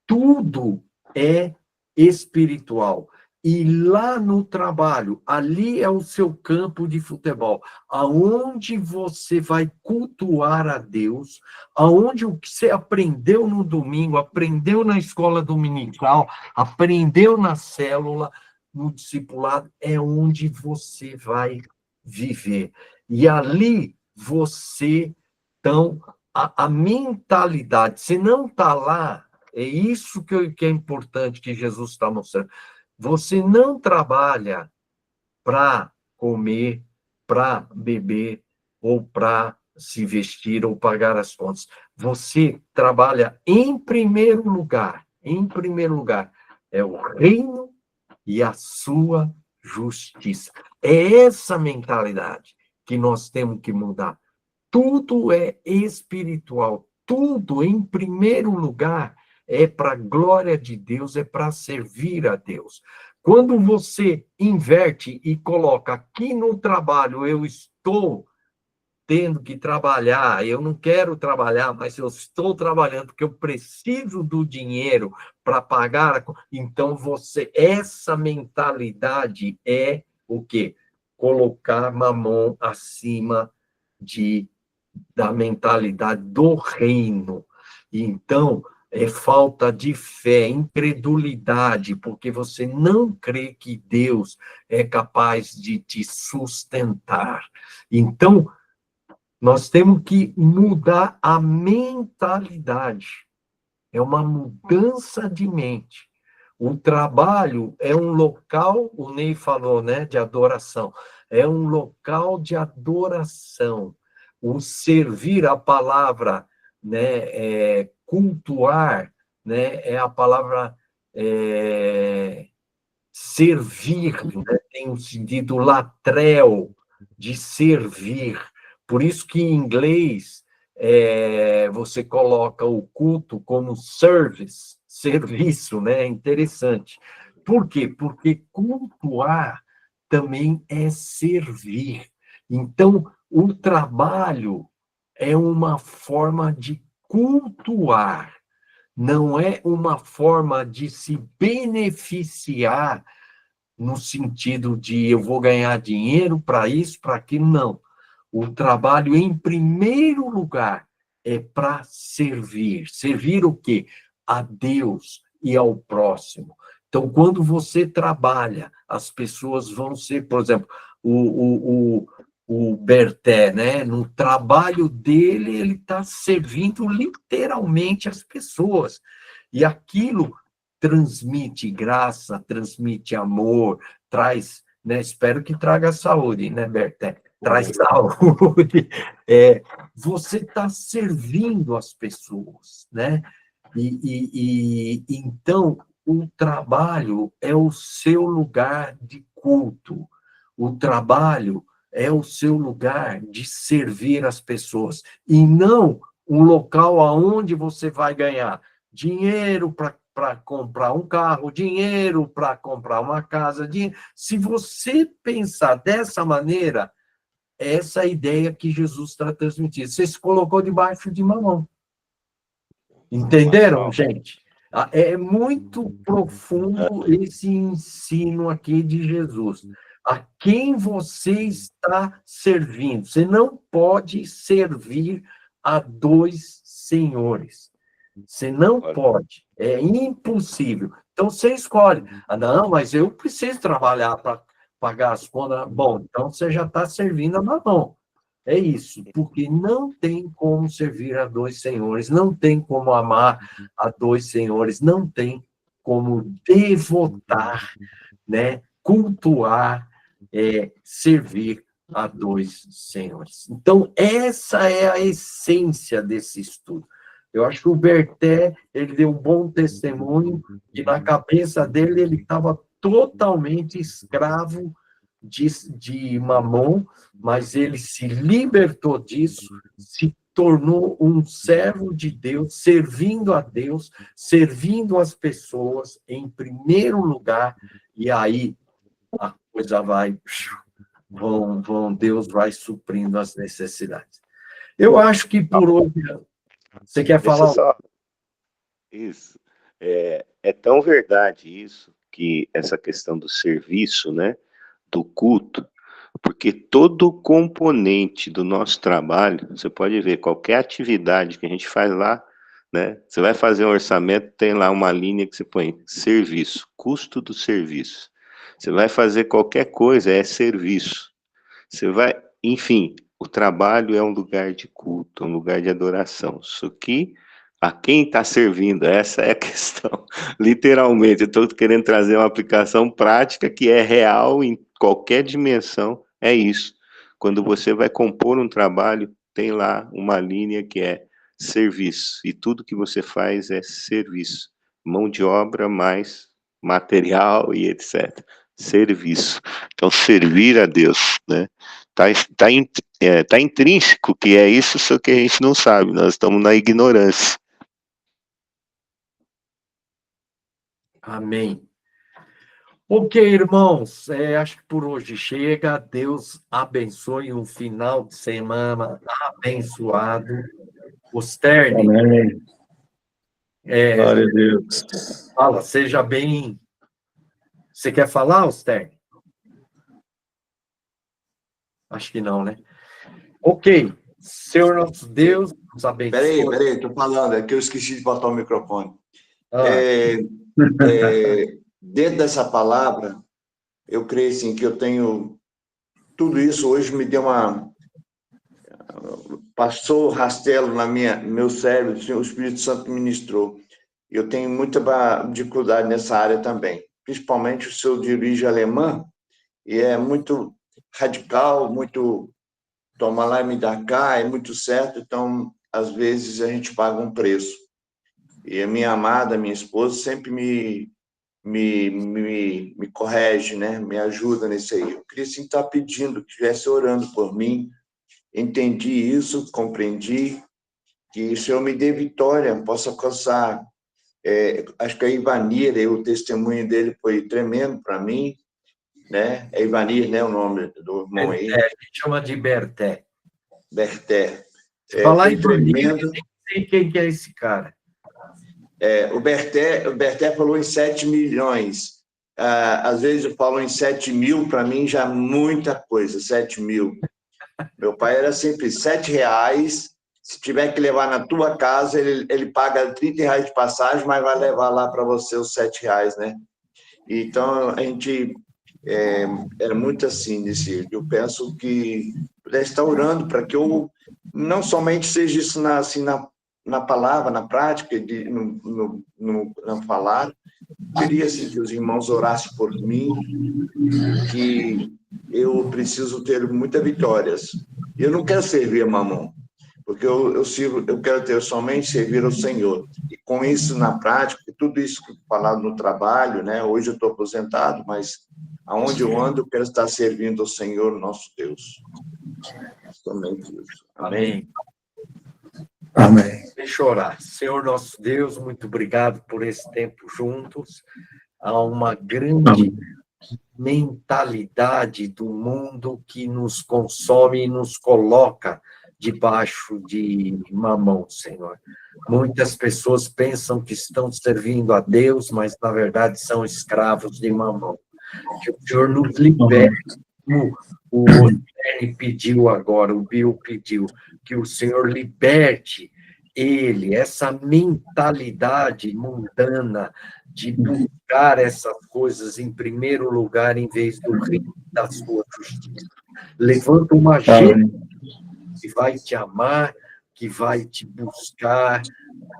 Tudo é espiritual. E lá no trabalho, ali é o seu campo de futebol, aonde você vai cultuar a Deus, aonde o que você aprendeu no domingo, aprendeu na escola dominical, aprendeu na célula, no discipulado, é onde você vai viver. E ali você Então, a mentalidade, se não está lá, é isso que é importante que Jesus está mostrando. Você não trabalha para comer, para beber, ou para se vestir, ou pagar as contas. Você trabalha em primeiro lugar, é o reino e a sua justiça. É essa mentalidade que nós temos que mudar. Tudo é espiritual, tudo em primeiro lugar é para a glória de Deus, é para servir a Deus. Quando você inverte e coloca aqui no trabalho, eu estou tendo que trabalhar, eu não quero trabalhar, mas eu estou trabalhando porque eu preciso do dinheiro para pagar, então essa mentalidade é o quê? Colocar Mamon acima da mentalidade do reino. Então, é falta de fé, incredulidade, porque você não crê que Deus é capaz de te sustentar. Então, nós temos que mudar a mentalidade. É uma mudança de mente. O trabalho é um local, o Ney falou, né, de adoração. É um local de adoração. O servir, a palavra, né, cultuar, né, é a palavra servir, né, tem um sentido latrel, de servir. Por isso que em inglês você coloca o culto como service, serviço, né? É interessante. Por quê? Porque cultuar também é servir. Então, o trabalho é uma forma de cultuar, não é uma forma de se beneficiar no sentido de eu vou ganhar dinheiro para isso, para aquilo, não. O trabalho, em primeiro lugar, é para servir. Servir o quê? A Deus e ao próximo. Então, quando você trabalha, as pessoas vão ser, por exemplo, o Berté, né? No trabalho dele, ele está servindo literalmente as pessoas. E aquilo transmite graça, transmite amor, traz, né? Espero que traga saúde, né, Berté? Traz saúde. Você está servindo as pessoas, né? Então, o trabalho é o seu lugar de culto. O trabalho é o seu lugar de servir as pessoas. E não um local aonde você vai ganhar dinheiro para comprar um carro, dinheiro para comprar uma casa. Se você pensar dessa maneira, essa é a ideia que Jesus está transmitindo. Você se colocou debaixo de Mamon. Entenderam, gente? É muito profundo esse ensino aqui de Jesus. A quem você está servindo? Você não pode servir a dois senhores. Você não pode. É impossível. Então, você escolhe. Não, mas eu preciso trabalhar para pagar as contas. Bom, então você já está servindo a Mamon. É isso, porque não tem como servir a dois senhores, não tem como amar a dois senhores, não tem como devotar, né, cultuar, servir a dois senhores. Então, essa é a essência desse estudo. Eu acho que o Berté, ele deu um bom testemunho, e na cabeça dele ele estava totalmente escravo de Mamon, mas ele se libertou disso, se tornou um servo de Deus, servindo a Deus, servindo as pessoas em primeiro lugar, e aí a coisa vai, Deus vai suprindo as necessidades. Eu acho que por hoje, você quer falar? Só. Isso. É tão verdade isso, que essa questão do serviço, né, do culto, porque todo componente do nosso trabalho, você pode ver, qualquer atividade que a gente faz lá, né, você vai fazer um orçamento, tem lá uma linha que você põe serviço, custo do serviço. Você vai fazer qualquer coisa, é serviço. Você vai, enfim, o trabalho é um lugar de culto, um lugar de adoração. Isso aqui, a quem está servindo? Essa é a questão. Literalmente, eu estou querendo trazer uma aplicação prática que é real em qualquer dimensão. É isso. Quando você vai compor um trabalho, tem lá uma linha que é serviço. E tudo que você faz é serviço. Mão de obra mais material e etc. Serviço. Então, servir a Deus, né? Tá intrínseco que é isso, só que a gente não sabe. Nós estamos na ignorância. Amém. Ok, irmãos, acho que por hoje chega. Deus abençoe um final de semana abençoado. O Stern, Amém. Glória a Deus. fala, seja bem. Você quer falar, Stern? Acho que não, né? Ok. Senhor nosso Deus, nos abençoe. Peraí, tô falando, é que eu esqueci de botar o microfone. Ah, Dentro dessa palavra, eu creio assim, que eu tenho tudo isso hoje me deu passou rastelo no meu cérebro, o Espírito Santo ministrou. Eu tenho muita dificuldade nessa área também, principalmente o seu de origem alemã, e é muito radical, muito toma lá e me dá cá, é muito certo, então às vezes a gente paga um preço. E a minha amada, minha esposa, sempre me corrige, né? Me ajuda nisso aí. Eu queria sim estar pedindo que estivesse orando por mim. Entendi isso, compreendi, que o Senhor me dê vitória, possa alcançar. Acho que a Ivanir, o testemunho dele foi tremendo para mim, né? É Ivanir, né? O nome do irmão aí. a gente chama de Berté. Berté. Se falar em tremendo. eu nem sei quem que é esse cara. O Berté falou em 7 milhões. Às vezes eu falo em 7 mil, para mim já é muita coisa, 7 mil. Meu pai era sempre R$7, se tiver que levar na tua casa, ele paga R$30 de passagem, mas vai levar lá para você os R$7, né? Então, a gente era muito assim, eu penso que pudesse estar orando para que eu não somente seja isso na palavra, na prática, no falar. Queria que os irmãos orassem por mim, que eu preciso ter muitas vitórias. Eu não quero servir a mamão, porque eu quero ter somente servir ao Senhor. E com isso na prática, tudo isso falado no trabalho, né? Hoje eu estou aposentado, mas aonde eu ando, eu quero estar servindo ao Senhor, nosso Deus. Somente isso. Amém. Amém. Deixa eu orar. Senhor nosso Deus, muito obrigado por esse tempo juntos. Há uma grande mentalidade do mundo que nos consome e nos coloca debaixo de mamão, Senhor. Muitas pessoas pensam que estão servindo a Deus, mas, na verdade, são escravos de mamão. Que o Senhor nos liberte. O Ostério pediu agora, o Bill pediu, que o Senhor liberte ele, essa mentalidade mundana de buscar essas coisas em primeiro lugar, em vez do reino da sua justiça. Levanta uma gente que vai te amar, que vai te buscar,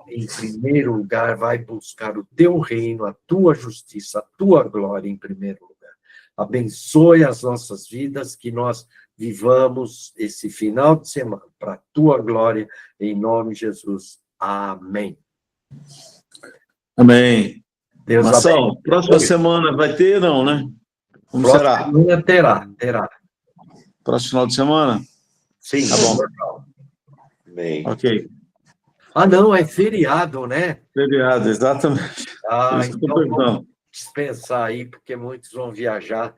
em primeiro lugar, vai buscar o teu reino, a tua justiça, a tua glória em primeiro lugar. Abençoe as nossas vidas, que nós vivamos esse final de semana para a tua glória, em nome de Jesus. Amém. Amém. Deus Marcelo, abençoe. próxima semana vai ter, não, né? Como Próxima será? semana terá. Próximo final de semana? Sim, Tá bom. Amém. Ok. Ah, não, é feriado, né? Feriado, exatamente. Ah, Isso que eu tô então perguntando. vamos dispensar aí, porque muitos vão viajar.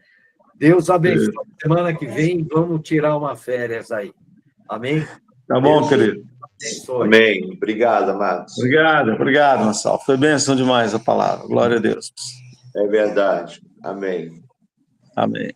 Deus abençoe. Semana que vem, vamos tirar uma férias aí. Amém? Tá bom, Deus querido. abençoe. Amém. Obrigado, amados. Obrigado, Marcelo. Foi bênção demais a palavra. Glória a Deus. É verdade. Amém. Amém.